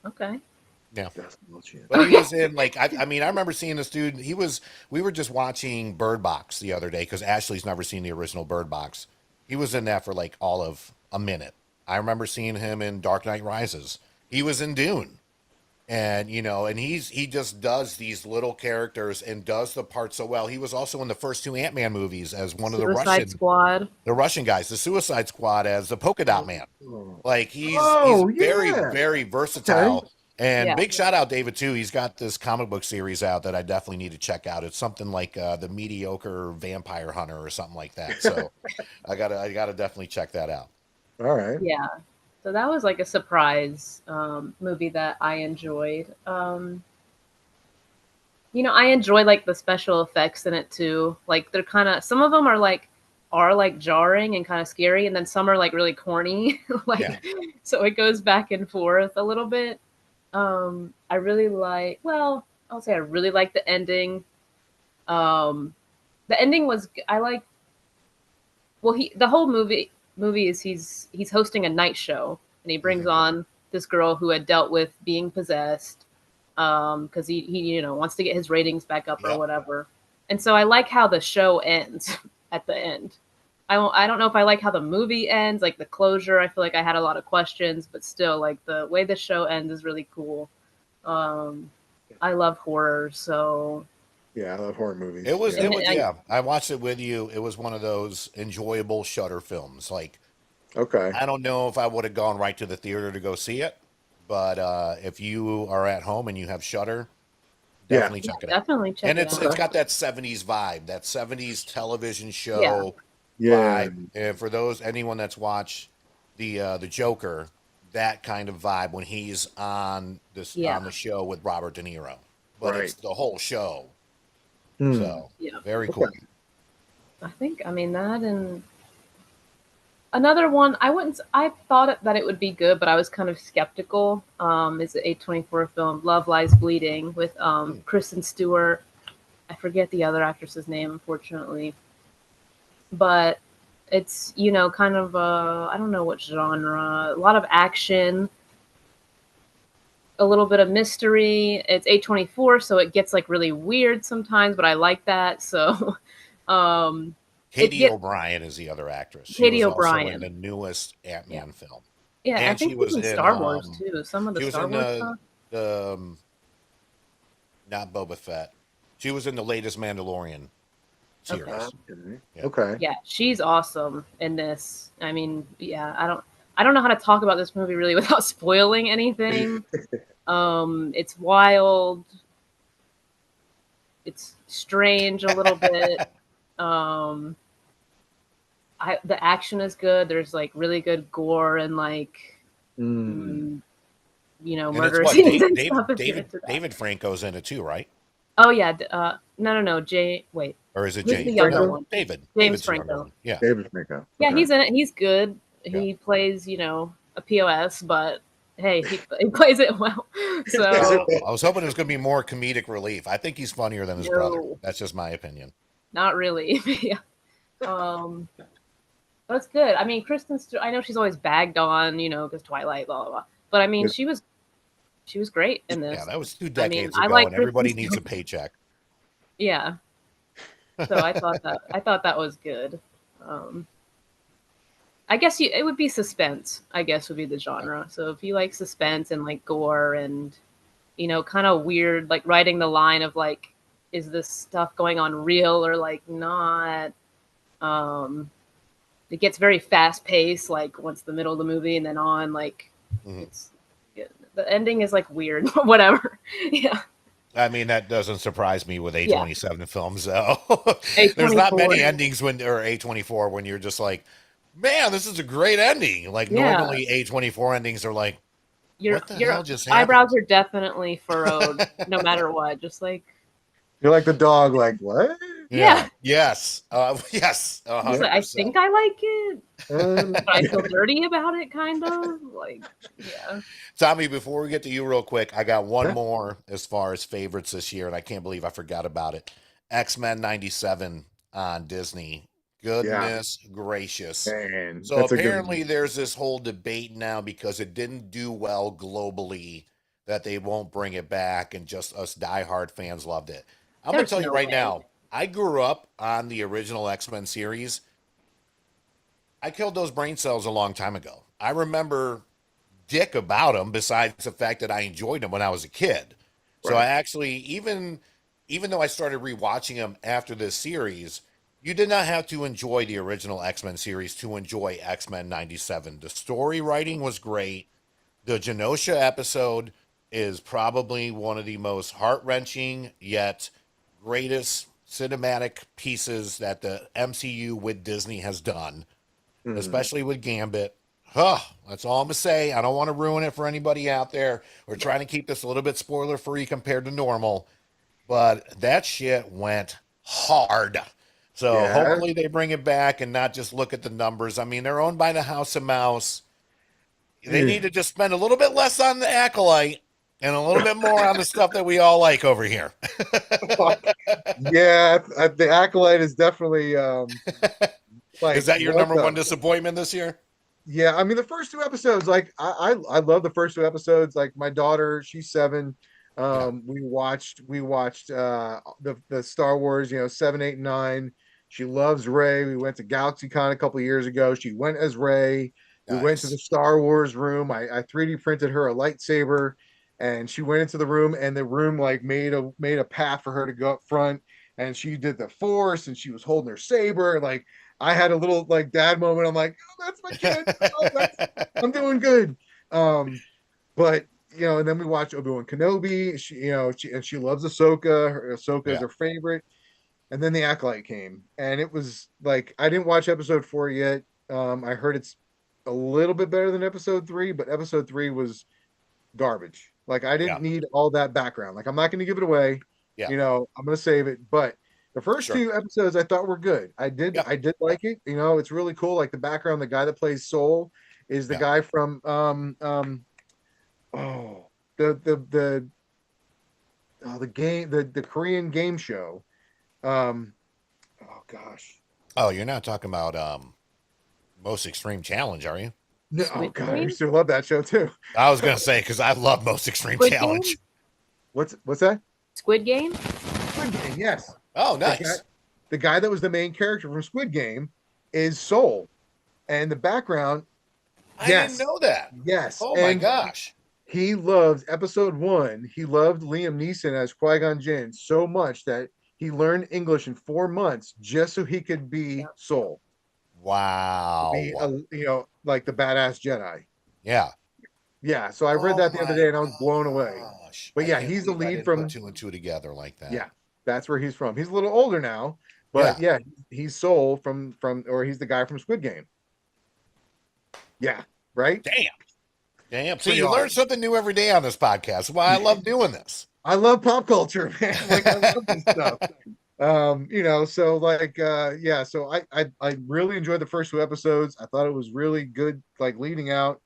okay. Yeah. That's bullshit. But he was in like I mean I remember seeing this dude. We were just watching Bird Box the other day because Ashley's never seen the original Bird Box. He was in that for like all of a minute. I remember seeing him in Dark Knight Rises. He was in Dune. And you know, and he just does these little characters and does the part so well. He was also in the first two Ant-Man movies as one of Suicide Squad. the Russian guys, the Suicide Squad as the Polka Dot Man. Oh, Like he's oh, very yeah. very Okay. versatile. And Yeah. big shout out David too. He's got this comic book series out that I definitely need to check out. It's something like the Mediocre Vampire Hunter or something like that. So I gotta definitely check that out. All right. Yeah. So that was like a surprise movie that I enjoyed. You know, I enjoy like the special effects in it too. Like they're kind of some of them are like jarring and kind of scary, and then some are like really corny. Like Yeah. so it goes back and forth a little bit. I really I'll say I really like the ending. The ending was I like well he the whole movie is he's hosting a night show and he brings Mhm. on this girl who had dealt with being possessed because he you know wants to get his ratings back up or Yep. whatever. And so I like how the show ends at the end. I don't know if I like how the movie ends, like the closure. I feel like I had a lot of questions, but still, like the way the show ends is really cool. I love horror, so Yeah, I love horror movies. It was, Yeah. it was, I- yeah. I watched it with you. It was one of those enjoyable Shutter films. Like, Okay. I don't know if I would have gone right to the theater to go see it, but if you are at home and you have Shutter, Yeah. definitely check it out. definitely check And it it's out. got that '70s vibe, that '70s television Yeah. show Yeah. vibe. And for anyone that's watched the Joker, that kind of vibe when he's on Yeah. on the show with Robert De Niro, but Right. it's the whole show. Hmm. So Yeah. very Okay. cool. I mean that and another one. I thought that it would be good, but I was kind of skeptical. Is the A24 film Love Lies Bleeding with Hmm. Kristen Stewart. I forget the other actress's name, unfortunately. But it's, you know, kind of I don't know what genre. A lot of action, a little bit of mystery. It's A24, so it gets like really weird sometimes, but I like that. So, um, Katie O'Brien is the other actress. She Katie was also in O'Brien. the newest Ant-Man film. Yeah, I And think she she's was in in Star Wars too. Some of the she was Star in Wars stuff. the not Boba Fett. She was in the latest Mandalorian series. Okay. Yeah. Okay. Yeah, she's awesome in this. I mean, yeah, I don't know how to talk about this movie really without spoiling anything. It's wild. It's strange a little bit. The action is good. There's like really good gore and like Mm. And it's murder what scenes and stuff. If you're David into that. David Franco's in it too, right? Oh yeah. No. Wait. Or is it Who's the James? younger Franco? one? David. James David's the younger Franco. one. Yeah. David Franco. Yeah, Okay. he's in it. He's good. Yeah. He plays, a POS, but hey, he plays it well. So I was hoping it was going to be more comedic relief. I think he's funnier than his brother. That's just my opinion. Not really. Yeah. That's good. I mean, Kristen Stewart, I know she's always bagged on, because Twilight, blah blah blah. But I mean, she was great in this. Yeah, that was 2 I mean, decades I ago, like and everybody Kristen needs a Stewart. paycheck. Yeah. So I thought that was good. I guess it would be suspense, I guess would be the genre. So if you like suspense and like gore and kind of weird, like riding the line of like, is this stuff going on real or like not? It gets very fast paced, like once the middle of the movie and then on, like it's the ending is like weird, whatever. Yeah. I mean, that doesn't surprise me with A27 films, though. A24. There's not many endings or A24 when you're just like, man, this is a great ending. Like normally A24 endings are like, what the hell just happened? Eyebrows are definitely furrowed, no matter what. Just like you're like the dog. Like what? Yeah. Yes. Yes. 100%. I think I like it, but I feel dirty about it, kind of. Like, yeah. Tommy, before we get to you real quick, I got one more as far as favorites this year, and I can't believe I forgot about it. X-Men 97 on Disney. Goodness gracious. Man, so apparently there's this whole debate now because it didn't do well globally that they won't bring it back, and just us diehard fans loved it. I'm going to tell you right now, I grew up on the original X-Men series. I killed those brain cells a long time ago. I remember dick about them besides the fact that I enjoyed them when I was a kid. Right. So I actually, even though I started rewatching them after this series, you did not have to enjoy the original X-Men series to enjoy X-Men 97. The story writing was great. The Genosha episode is probably one of the most heart-wrenching yet greatest cinematic pieces that the MCU with Disney has done, especially with Gambit. That's all I'm going to say. I don't want to ruin it for anybody out there. We're trying to keep this a little bit spoiler-free compared to normal, but that shit went hard. So hopefully they bring it back and not just look at the numbers. I mean, they're owned by the House of Mouse. They need to just spend a little bit less on the Acolyte and a little bit more on the stuff that we all like over here. Yeah, the Acolyte is definitely like, is that your number one disappointment this year? Yeah, I mean the first 2 episodes, like I love the first 2 episodes. Like my daughter, she's 7. We watched the Star Wars, 7, 8, 9. She loves Rey. We went to GalaxyCon a couple of years ago. She went as Rey. We went to the Star Wars room. I 3D printed her a lightsaber, and she went into the room, and the room like made a path for her to go up front, and she did the Force, and she was holding her saber. Like I had a little like dad moment. I'm like, oh, that's my kid. I'm doing good. But and then we watched Obi-Wan Kenobi. She loves Ahsoka. Ahsoka is her favorite. And then the Acolyte came, and it was like I didn't watch episode 4 yet. I heard it's a little bit better than episode 3, but episode 3 was garbage. Like I didn't need all that background. Like I'm not going to give it away. I'm going to save it. But the first 2 episodes I thought were good. I did like it. It's really cool. Like the background, the guy that plays Soul is the guy from the Korean game show. Oh, you're not talking about Most Extreme Challenge, are you? No, God, I used to love that show too. I was gonna say because I love Most Extreme Challenge. Game? What's that? Squid Game? Squid Game, yes. Oh, nice. the guy that was the main character from Squid Game is Soul, and the background, I didn't yes, know that. yes, Oh my and gosh. he loved episode one. He loved Liam Neeson as Qui-Gon Jinn so much that he learned English in 4 months just so he could be Soul, be Wow. like the badass Jedi. Yeah. Yeah, so I read Oh that the other my day and I was blown away. gosh. But I yeah, can't he's the believe I lead didn't put from, two and two together like that. yeah, that's where he's from. He's a little older now, but Yeah. yeah, he's Soul from or he's the guy from Squid Game. Yeah, right? Damn. Damn. See, Pretty you learn awesome. something new every day on this podcast. Why I love doing this. I love pop culture, man. Like I love this stuff. So like yeah, so I really enjoyed the first two episodes. I thought it was really good, like leading out.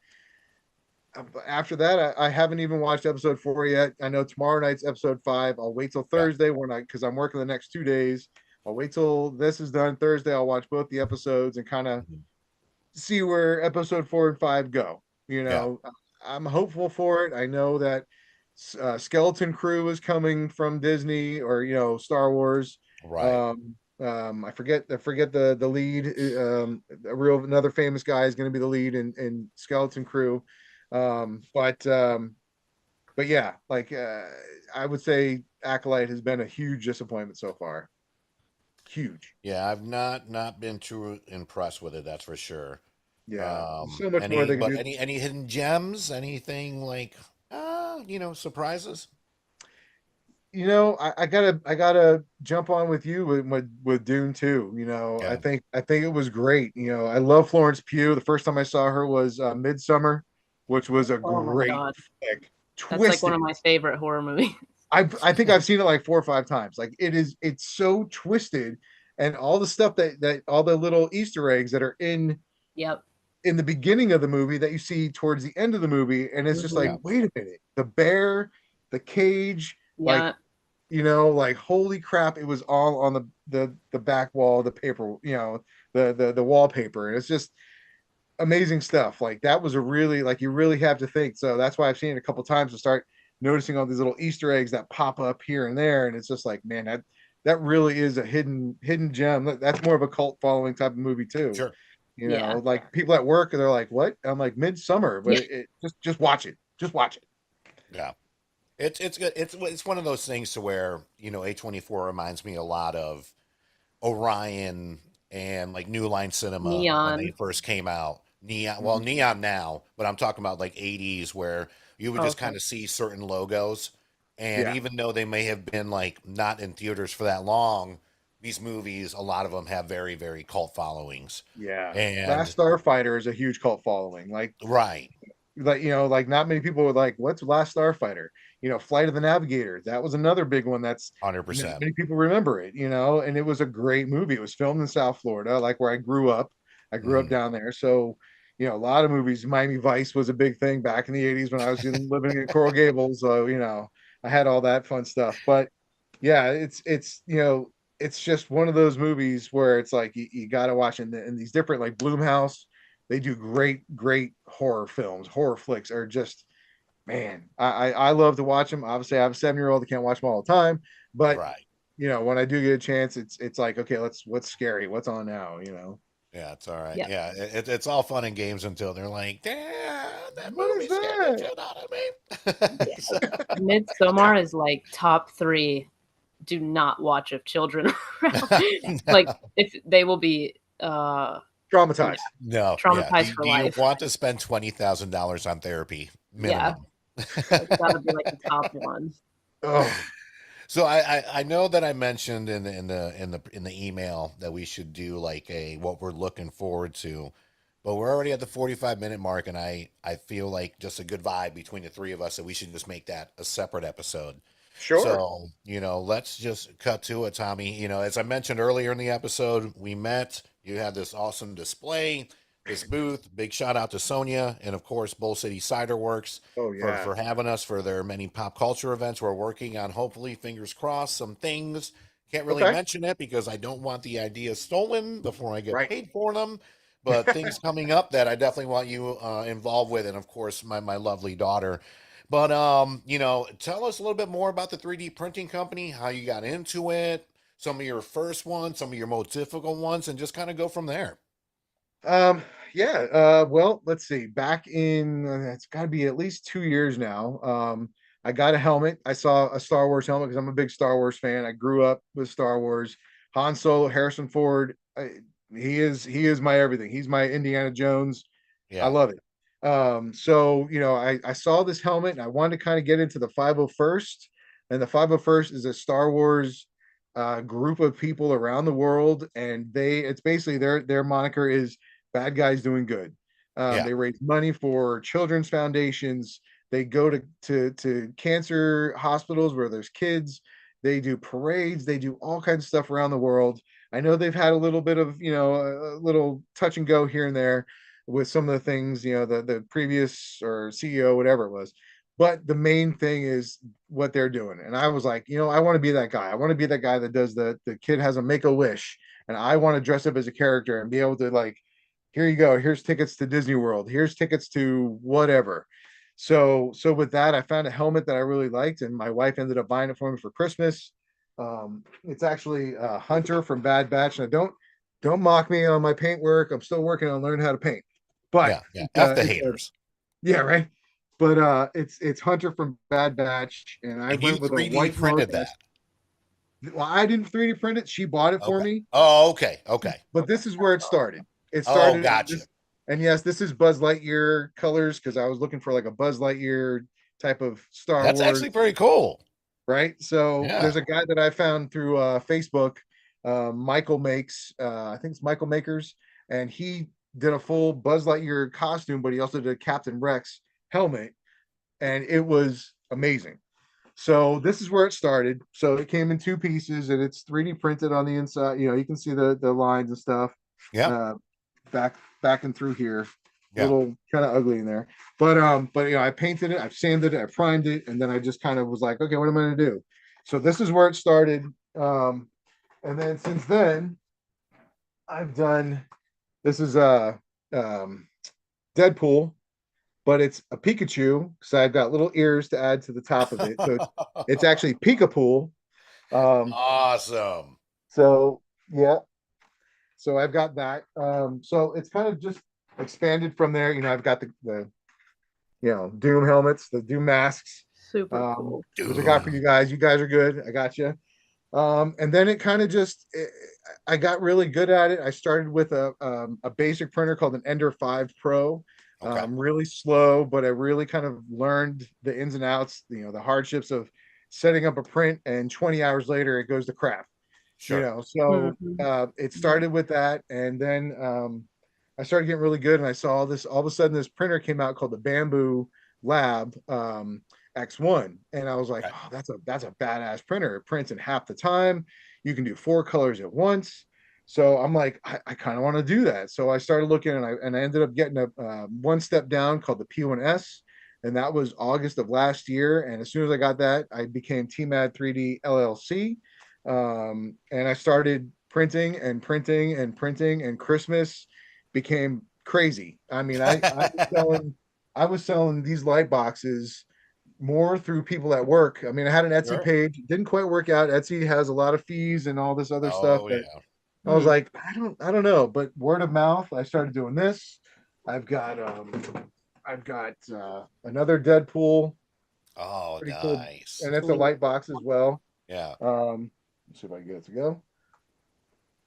After that, I haven't even watched episode 4 yet. I know tomorrow night's episode 5. I'll wait till Yeah. Thursday when I because I'm working the next 2 days. I'll wait till this is done Thursday. I'll watch both the episodes and kind of Mhm. see where episode 4 and 5 go. Yeah. I'm hopeful for it. I know that Skeleton Crew is coming from Disney or Star Wars. Right. I forget the lead. Another famous guy is going to be the lead in Skeleton Crew. But yeah, like I would say Acolyte has been a huge disappointment so far. Huge. Yeah, I've not been too impressed with it, that's for sure. Yeah, there's so much more they can do. Any hidden gems? Anything like surprises? I gotta jump on with you with Dune too. I Yeah, think I think it was great. I love Florence Pugh. The first time I saw her was Midsummer, which was a Oh my great God. flick. That's like one Twisted. of my favorite horror movies. I think I've seen it like 4 or 5 times. Like it's so twisted, and all the stuff that all the little Easter eggs that are Yep. in the beginning of the movie that you see towards the end of the movie, and it's just like, yeah, Hmm. wait a minute, the bear, the cage, like Yeah. like holy crap, it was all on the back wall of the paper, the wallpaper, and it's just amazing stuff. Like that was a really like you really have to think. So that's why I've seen it a couple times to start noticing all these little Easter eggs that pop up here and there, and it's just like, man, that really is a hidden gem. That's more of a cult following type of movie too. sure. Yeah. Like people at work, they're like, "What?" I'm like, "Midsummer," but Yeah. just watch it. Just watch it. Yeah. It's good. It's one of those things to where, A24 reminds me a lot of Orion and like New Line Cinema when they Neon. first came out. Neon, well, Mhm. Neon now, but I'm talking about like 80s where you would Oh, just okay. kind of see certain logos. And Yeah, even though they may have been like not in theaters for that long, these movies, a lot of them have very, very cult followings. yeah. And Last Starfighter is a huge cult following. right, Like not many people were like, "What's Last Starfighter?" Flight of the Navigator. That was another big one. That's not 100%. many people remember it. And it was a great movie. It was filmed in South Florida, like where I grew up. I grew up Mhm. down there, so a lot of movies. Miami Vice was a big thing back in the '80s when I was living in Coral Gables. So I had all that fun stuff. But yeah, it's just one of those movies where it's like you got to watch in these different like Bloomhouse. They do great horror films. Horror flicks are just, man. I love to watch them. Obviously, I have a 7-year-old. I can't watch them all the time, but Right. when I do get a chance, it's like, okay, what's scary? What's on now? Yeah, it's all right. Yep. Yeah, it's all fun and games until they're like, "Damn, that What is movie scared the that? shit out of me." Yeah. So, Midsommar is like top 3. Do not watch if children around. Like no, if they will be yeah, Traumatized. no, yeah. traumatized for Do you life. want to spend $20,000 on therapy Yeah. minimum? That's gotta be like the top one. Oh, So I know that I mentioned in the email that we should do like a what we're looking forward to, but we're already at the 45-minute mark, and I feel like just a good vibe between the three of us that we should just make that a separate episode. sure. So, let's just cut to it, Tommy. As I mentioned earlier in the episode, we met. You had this awesome display, this booth. Big shout out to Sonia and, of course, Bull City Cider Works Oh for, yeah. for having us for their many pop culture events. We're working on, hopefully, fingers crossed, some things. Can't really Okay. mention it because I don't want the ideas stolen before I get Right. paid for them. But things coming up that I definitely want you involved with, and of course, my lovely daughter. But tell us a little bit more about the 3D printing company, how you got into it, some of your first ones, some of your most difficult ones, and just kind of go from there. Um, yeah. Well, let's see. Back in it's got to be at least 2 years now. I got a helmet. I saw a Star Wars helmet because I'm a big Star Wars fan. I grew up with Star Wars. Han Solo, Harrison Ford. He is my everything. He's my Indiana Jones. I Yeah, love it. So I saw this helmet and I wanted to kind of get into the 501st, and the 501st is a Star Wars group of people around the world, and it's basically their moniker is bad guys doing good. yeah, They raise money for children's foundations. They go to cancer hospitals where there's kids. They do parades. They do all kinds of stuff around the world. I know they've had a little bit of a little touch and go here and there with some of the things, the previous or CEO, whatever it was. But the main thing is what they're doing. And I was like, I want to be that guy. I want to be that guy that does the kid has a make a wish, and I want to dress up as a character and be able to, like, here you go. Here's tickets to Disney World. Here's tickets to whatever. So with that, I found a helmet that I really liked, and my wife ended up buying it for me for Christmas. It's actually Hunter from Bad Batch. And don't mock me on my paint work. I'm still working on learning how to paint. But yeah, yeah. F the haters. yeah, right. But it's Hunter from Bad Batch, and I And you went with a 3D white mark. printed that. Well, I didn't 3D print it. She bought it for Okay. me. Oh, okay. Okay. But this is where it started. It Oh, started gotcha. this, and yes, this is Buzz Lightyear colors because I was looking for like a Buzz Lightyear type of Star That's Wars, actually very cool. right? So Yeah. there's a guy that I found through Facebook. Michael makes, I think it's Michael Makers, and he did a full Buzz Lightyear costume, but he also did a Captain Rex helmet, and it was amazing. So this is where it started. So it came in two pieces, and it's 3D printed on the inside. You can see the lines and stuff. Yeah. Uh, back and through here, a Yeah. little kind of ugly in there. But I painted it, I've sanded it, I primed it, and then I just kind of was like, okay, what am I going to do? So this is where it started. And then since then, I've done. This is Deadpool, but it's a Pikachu. So I've got little ears to add to the top of it. So it's actually Pikapool. Awesome. So yeah, so I've got that. So it's kind of just expanded from there. I've got the Doom helmets, the Doom masks. Super cool. Which I got for you guys. You guys are good. I got you. And then it kind of I got really good at it. I started with a basic printer called an Ender 5 Pro. Okay. Really slow, but I really kind of learned the ins and outs, the hardships of setting up a print, and 20 hours later it goes to crap. Sure. So Mhm. it started with that, and then I started getting really good, and I saw this all of a sudden. This printer came out called the Bamboo Lab X1, and I was like, Okay. oh, that's a badass printer. It prints in half the time. You can do 4 colors at once. So I'm like, I kind of want to do that. So I started looking, and I ended up getting a one step down called the P1S, and that was August of last year. And as soon as I got that, I became TMAD 3D LLC, and I started printing and printing and printing, and Christmas became crazy. I mean, I was selling these light boxes more through people at work. I mean, I had an Etsy Sure. page. It didn't quite work out. Etsy has a lot of fees and all this other stuff, Oh but yeah. I was like, I don't know. But word of mouth, I started doing this. I've got another Deadpool, Oh, pretty cool, nice. and it's a Sweet. light box as well. Yeah. Let's see if I can get it to go.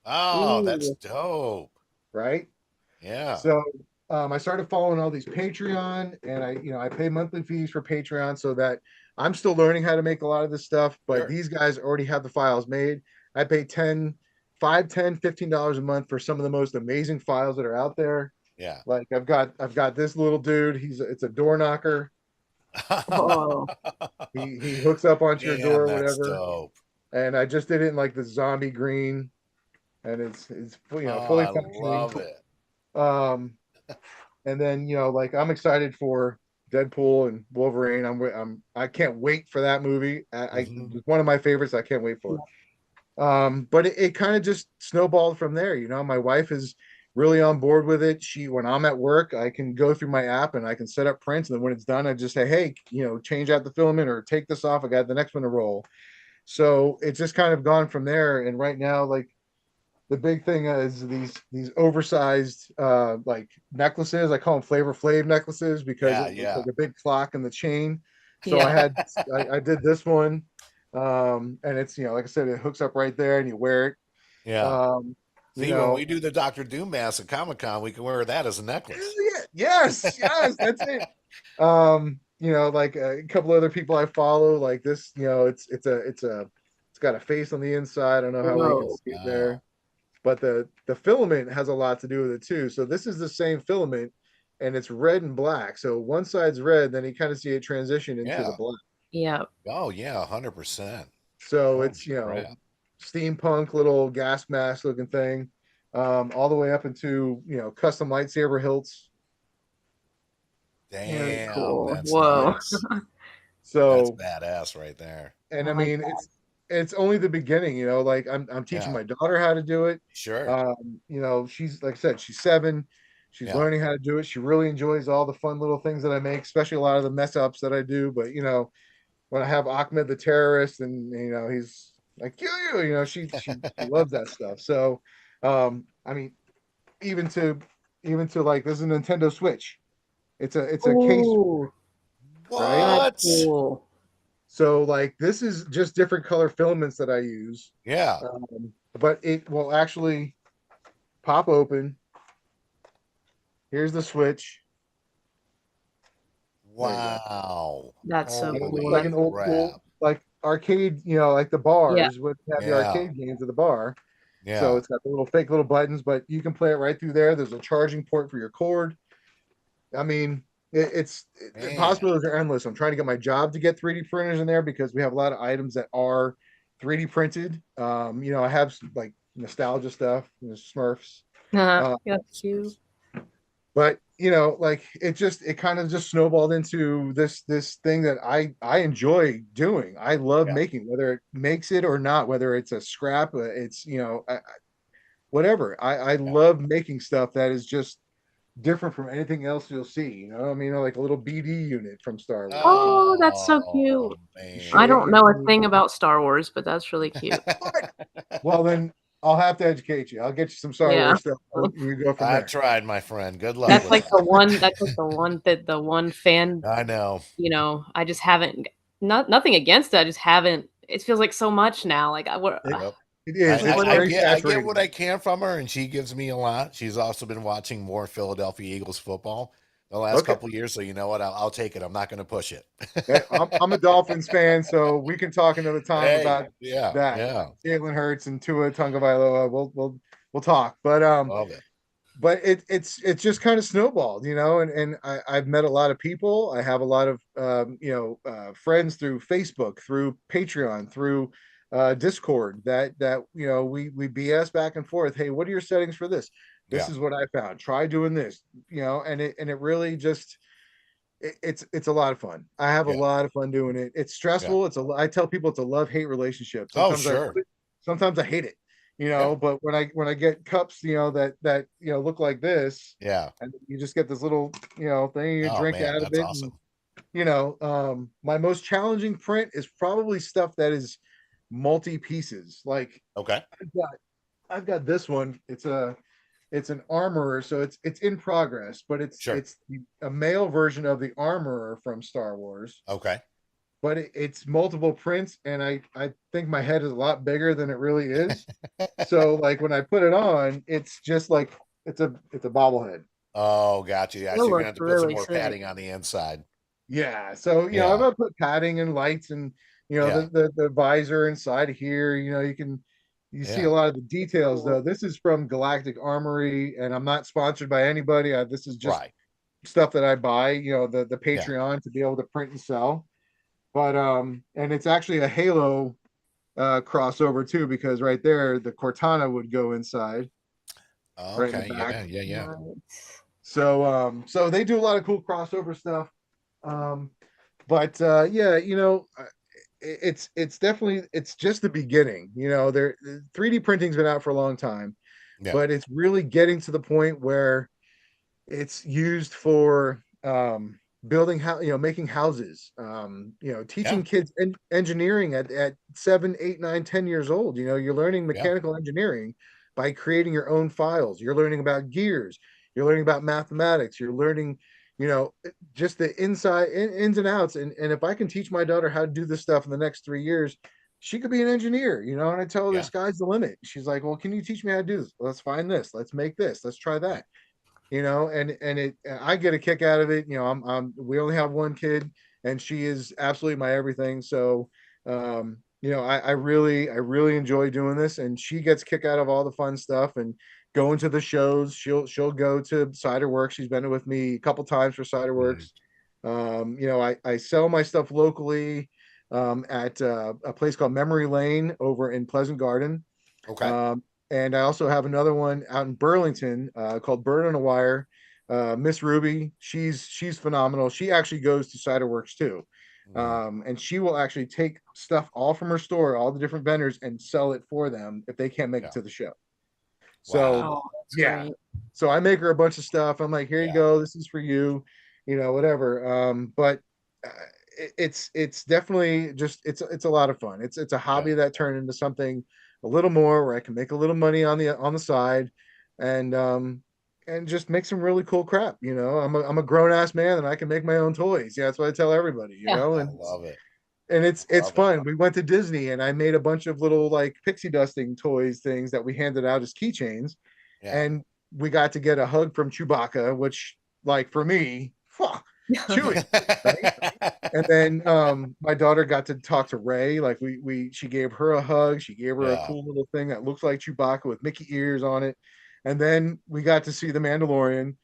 Oh, that's Ooh, dope. right. Yeah. So I started following all these Patreon, and I pay monthly fees for Patreon so that I'm still learning how to make a lot of this stuff, but Sure. these guys already have the files made. I pay 10, 5, 10, $15 a month for some of the most amazing files that are out there. Yeah. Like I've got this little dude. It's a door knocker. Oh, He hooks up onto your door Man, or that's whatever. dope. And I just did it in like the zombie green, and it's Oh, fully I functioning. love it. Um, and then like I'm excited for Deadpool and Wolverine. I can't wait for that movie. Mhm. It's one of my favorites. I can't wait for. But it kind of just snowballed from there. My wife is really on board with it. When I'm at work, I can go through my app and I can set up prints, and then when it's done, I just say, hey, change out the filament or take this off. I got the next one to roll. So it's just kind of gone from there. And right now, like the big thing is these oversized like necklaces. I call them Flavor Flav necklaces because Yeah, it looks yeah, like a big clock in the chain. So Yeah. I did this one, and it's like I said, it hooks up right there, and you wear it. yeah. Um, you See, when know, we do the Doctor Doom mask at Comic Con, we can wear that as a hell necklace. yeah, yes, that's it. Like a couple other people I follow, like this, it's got a face on the inside. I don't know how well you can Whoa. see it there, Wow. but the filament has a lot to do with it too. So this is the same filament, and it's red and black. So one side's red, then you kind of see it transition into the Yeah. black. Yeah. Oh, yeah, 100%. So Holy it's crap. steampunk little gas mask looking thing, all the way up into custom lightsaber hilts. Very Damn, cool. that's Whoa. nice. That's So, badass right there. I and I like mean, that. it's only the beginning. Like I'm teaching Yeah, my daughter how to do it. sure. She's like I said, she's 7. She's Yeah. learning how to do it. She really enjoys all the fun little things that I make, especially a lot of the mess ups that I do. But when I have Ahmed the terrorist, and he's like kill you, she loves that stuff. So, I mean, even to like this is a Nintendo Switch. It's a case, Ooh, right? that's What? cool. So like this is just different color filaments that I use. Yeah. But it will actually pop open. Here's the switch. There you go. Wow. That's so It cool. looks Holy like That's an old crap. school like arcade, like the yeah. bars would have the Yeah. arcade games at the bar. So Yeah. it's got the little fake little buttons, but you can play it right through there. There's a charging port for your cord. I mean, the Man. possibilities are endless. I'm trying to get my job to get 3D printers in there because we have a lot of items that are 3D printed. I have like nostalgia stuff, Smurfs. Uh, That's cute. but like it kind of just snowballed into this thing that I enjoy doing. I love Yeah. making, whether it makes it or not, whether it's a scrap, it's whatever. I Yeah. love making stuff that is just different from anything else you'll see. I mean, like a little BD unit from Star Wars. Oh, that's so Oh, cute. You I show it, man. don't you know a know, thing about Star Wars, but that's really cute. what? Well, then I'll have to educate you. I'll get you some Star Yeah. Wars stuff, and you go from I there. tried, my friend. Good luck That's with like the that. one that's like the one fan, I know. I just haven't nothing against it. I just haven't it feels like so much now. Like I what It, Yep. it I, is. like It's I, what I do very get I get saturated. what I can from her, and she gives me a lot. She's also been watching more Philadelphia Eagles football the last Okay. couple years, so you know what? I'll take it. I'm not going to push it. I'm a Dolphins fan, so we can talk another time Hey, about yeah, that. yeah, Jalen Hurts and Tua Tagovailoa. We'll talk. But love it. it's just kind of snowballed, and I've met a lot of people. I have a lot of friends through Facebook, through Patreon, through Discord that we BS back and forth. Hey, what are your settings for this? This Yeah, is what I found. Try doing this, and it really just it's a lot of fun. I have a yeah, lot of fun doing it. It's yeah. stressful. I tell people it's a love-hate relationship. Oh, Sometimes I love sure. it, sometimes I hate it. Yeah, But when I get cups, that look like this, yeah. and you just get this little thing you Oh drink man, out of that's it, and awesome. my most challenging print is probably stuff that is multi pieces. Like Okay, I've got I've got this one. It's an armorer, so it's in progress, but it's sure. it's a male version of the armorer from Star Wars, Okay. but it's multiple prints, and I think my head is a lot bigger than it really is. So like when I put it on, it's just like it's a bobblehead. Oh, gotcha. Yeah, so still you're gonna looks have to put some really more sick. padding on the inside. Yeah. So I've Yeah, got to put padding and lights and yeah, the visor inside here. You see a yeah. lot of the details though. Cool. This is from Galactic Armory, and I'm not sponsored by anybody. This is just Right. stuff that I buy, the Yeah. Patreon to be able to print and sell. But and it's actually a Halo crossover too, because right there the Cortana would go inside right in the Okay. back. Yeah. Yeah. Yeah. Nice. So they do a lot of cool crossover stuff. Um, but yeah, it's definitely it's just the beginning. There 3D printing's been out for a long time, Yeah. but it's really getting to the point where it's used for building how making houses, Yeah. teaching kids engineering at 7, 8, 9, 10 years old. You're learning Yeah. mechanical engineering by creating your own files. You're learning about gears. You're learning about mathematics. You're learning, just the ins and outs. And if I can teach my daughter how to do this stuff in the next 3 years, she could be an engineer. And I tell her the Yeah. sky's the limit. She's like, well, can you teach me how to do this? Let's find this. Let's make this. Let's try Yeah. that. And I get a kick out of it. We only have one kid, and she is absolutely my everything. So, I really enjoy doing this, and she gets kick out of all the fun stuff and going to the shows. She'll go to Cider Works. She's been with me a couple times for Cider Mhm. Works. I sell my stuff locally, at a place called Memory Lane over in Pleasant Garden. Okay. Um, and I also have another one out in Burlington, called Bird on a Wire. Miss Ruby, she's phenomenal. She actually goes to Ciderworks too. Mhm. And she will actually take stuff all from her store, all the different vendors, and sell it for them if they can't make it Yeah. to the show. So Wow. Oh, that's yeah. great. So I make her a bunch of stuff. I'm like, here you Yeah. go. This is for you, whatever. But uh, it's definitely just it's a lot of fun. It's a Yeah. hobby that turned into something a little more where I can make a little money on the side, and just make some really cool crap. I'm a grown ass man and I can make my own toys. Yeah, that's what I tell everybody. Yeah. I And love it. it's Love it. fun. We went to Disney and I made a bunch of little like pixie dusting toys things that we handed out as keychains, Yeah. and we got to get a hug from Chewbacca, which, like, for me, Chewie, right? And then my daughter got to talk to Ray. Like, she gave her a hug. She gave her a Yeah. cool little thing that looks like Chewbacca with Mickey ears on it. And then we got to see the Mandalorian.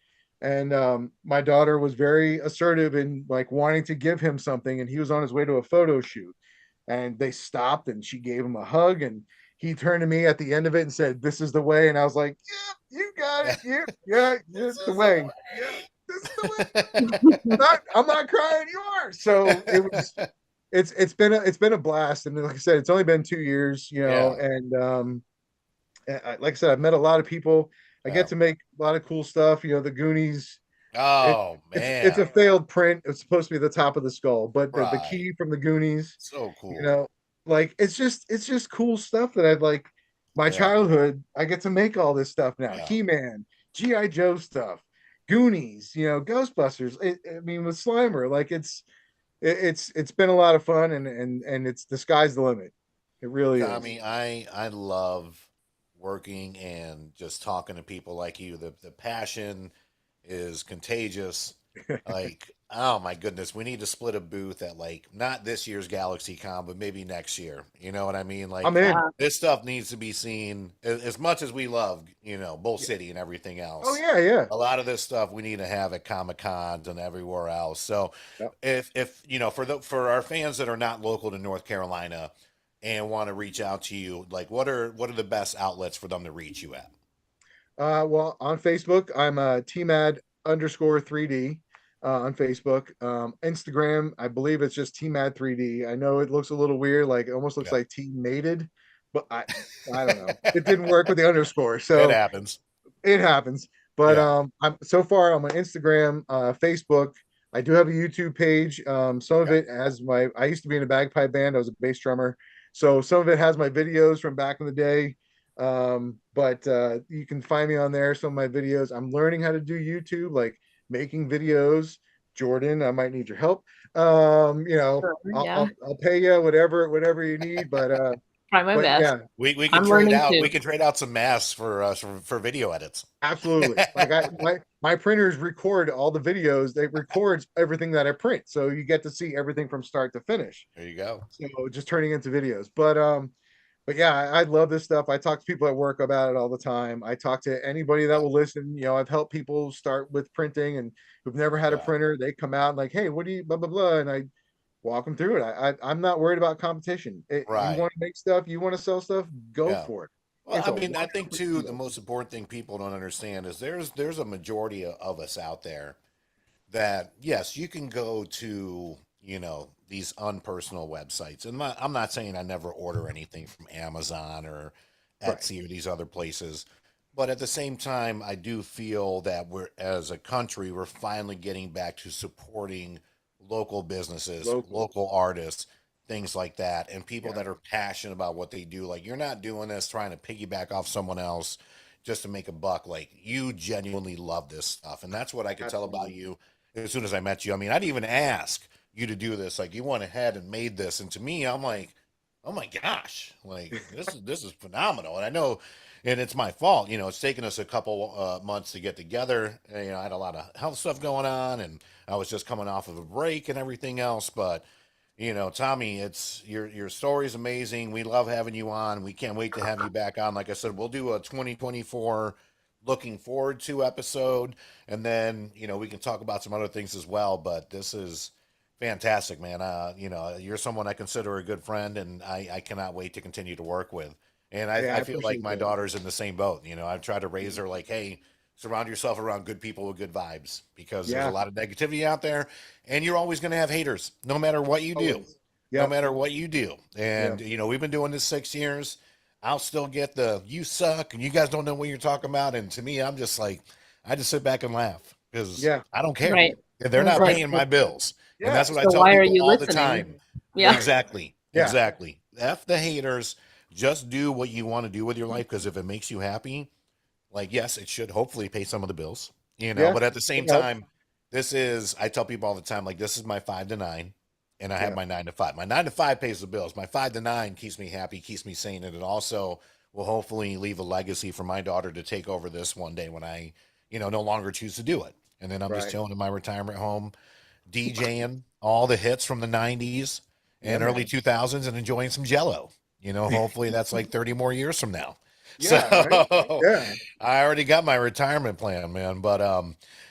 And my daughter was very assertive in like wanting to give him something, and he was on his way to a photo shoot. And they stopped, and she gave him a hug, and he turned to me at the end of it and said, "This is the way." And I was like, "Yeah, you got it. Yeah, yeah, This it's the is the way. Yeah, this is the way. I'm not crying. You are." So it's been a blast, and like I said, it's only been 2 years, Yeah. and like I said, I've met a lot of people. I get Yeah. to make a lot of cool stuff. The Goonies. It, Oh it's a man. failed print. It's supposed to be the top of the skull, but the Right. key from the Goonies, So you cool. know, like it's just cool stuff that I've like my Yeah. childhood. I get to make all this stuff now. Yeah. He-Man, GI Joe stuff, Goonies, Ghostbusters. I mean, with Slimer, like it's been a lot of fun, and it's the sky's the limit. It really is. Tommy, I love working and just talking to people like you. The passion is contagious. Like, oh my goodness, we need to split a booth at like not this year's GalaxyCon, but maybe next year. You know what I mean? I'm Like in. Yeah. this stuff needs to be seen as much as we love, Bull Yeah. City and everything Oh else. yeah, yeah. A lot of this stuff we need to have at Comic Cons and everywhere else. So Yep. if for our fans that are not local to North Carolina and want to reach out to you, like what are the best outlets for them to reach you at? Well, on Facebook, I'm TMAD underscore 3D, on Facebook. Instagram, I believe it's just TMAD 3D. I know it looks a little weird, like it almost looks Yeah. like T mated, but I don't know. It didn't work with the underscore, It so happens. it happens. But Yeah. I'm so far on my Instagram, Facebook. I do have a YouTube page. Some of Okay. it has I used to be in a bagpipe band. I was a bass drummer, so some of it has my videos from back in the day. But you can find me on there. Some of my videos. I'm learning how to do YouTube, like making videos. Jordan, I might need your help. Sure. I'll Yeah. I'll pay you whatever you need. But Try my but best. yeah, We can I'm trade learning out too. we can trade out some masks for video edits. absolutely. Like my printers record all the videos. They records everything that I print, so you get to see everything from start to finish. There you go. So just turning into videos. But yeah, I love this stuff. I talk to people at work about it all the time. I talk to anybody that Yeah. will listen. I've helped people start with printing and who've never had a Yeah. printer. They come out and like, hey, what do you blah blah blah, and I walk them through it. I'm not worried about competition. You Right. want to make stuff, you want to sell stuff, go Yeah. for it. Well, It's I a mean, wide I think open too the field. most important thing people don't understand is there's a majority of us out there that yes, you can go to, these unpersonal websites. And I'm not saying I never order anything from Amazon or Right. Etsy or these other places, But at the same time, I do feel that we're, as a country, we're finally getting back to supporting local businesses, Locals. local artists, things like that, and people Yeah, that are passionate about what they do. Like, you're not doing this trying to piggyback off someone else just to make a buck. Like, you genuinely love this stuff. And that's what I could tell about absolutely. you as soon as I met you. I mean, I didn't even ask you to do this. Like, you went ahead and made this. And to me, I'm like, oh my gosh, like this is phenomenal. And I know, and it's my fault. It's taken us a couple months to get together. I had a lot of health stuff going on, and I was just coming off of a break and everything else. But Tommy, it's your story's amazing. We love having you on. We can't wait to have you back on. Like I said, we'll do a 2024 looking forward to episode, and then we can talk about some other things as well. But this is fantastic, man. You're someone I consider a good friend, and I cannot wait to continue to work with. And Yeah, I I feel like appreciate my that. daughter's in the same boat. I've tried to raise her like, hey, surround yourself around good people with good vibes, because there's a Yeah, lot of negativity out there, and you're always going to have haters no matter what you do. always. No Yep. matter what you do. Yeah. And we've been doing this 6 years. I'll still get the "you suck" and "you guys don't know what you're talking about." And to me, I'm just like, I just sit back and laugh because Yeah. I don't care. Right. They're I was not like, paying my bills. And Yeah. that's what I so tell why are people you all the time. listening? Yeah. Exactly. Yeah. Exactly. F the haters. Just do what you want to do with your life, because if it makes you happy, like, yes, it should hopefully pay some of the bills, Yeah. but at the It same helps. time, I tell people all the time, like, this is my 5 to 9, and I have Yeah. my 9 to 5. My 9 to 5 pays the bills. My 5 to 9 keeps me happy, keeps me sane, and it also will hopefully leave a legacy for my daughter to take over this one day when I, no longer choose to do it. And then I'm just Right. chilling in my retirement home, DJing all the hits from the 90s Yeah, and early man. 2000s and enjoying some jello. Hopefully that's like 30 more years from now. So Yeah. Right. Yeah. I already got my retirement plan, man. But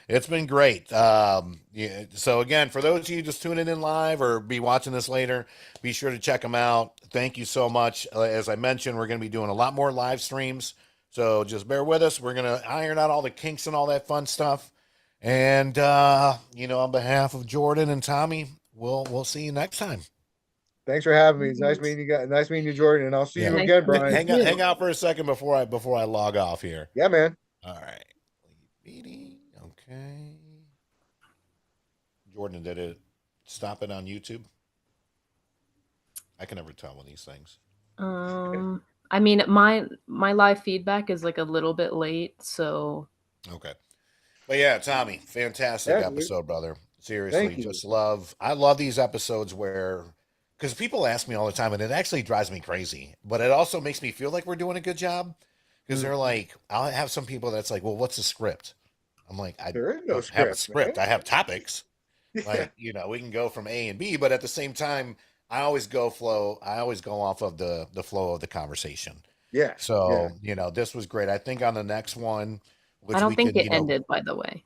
it's been great. Yeah, so again, for those of you just tuning in live or be watching this later, be sure to check them out. Thank you so much. As I mentioned, we're going to be doing a lot more live streams. So just bear with us. We're going to iron out all the kinks and all that fun stuff. And on behalf of Jordan and Tommy, we'll see you next time. Thanks for having me. It's nice meeting you guys. Nice meeting you, Jordan. And I'll see Yeah. you Nice again, to meet Brian. Hang out, you. hang out for a second before I log off here. Yeah, man. All right. Meeting. Okay. Jordan, did it stop it on YouTube? I can never tell with these things. I mean, my live feedback is like a little bit late, so Okay. But yeah, Tommy, fantastic Yeah, dude. episode, brother. Thank Seriously, you. I love these episodes where, because people ask me all the time, and it actually drives me crazy, but it also makes me feel like we're doing a good job, because Mm. they're like, I'll have some people that's like, well, what's the script? I'm like, I There is no don't have a script, man. script. I have topics. Yeah. Like, we can go from A and B, but at the same time, I always go off of the flow of the conversation. Yes. Yeah. So, this was great. I think on the next one, I which don't we think can, it ended, by the way.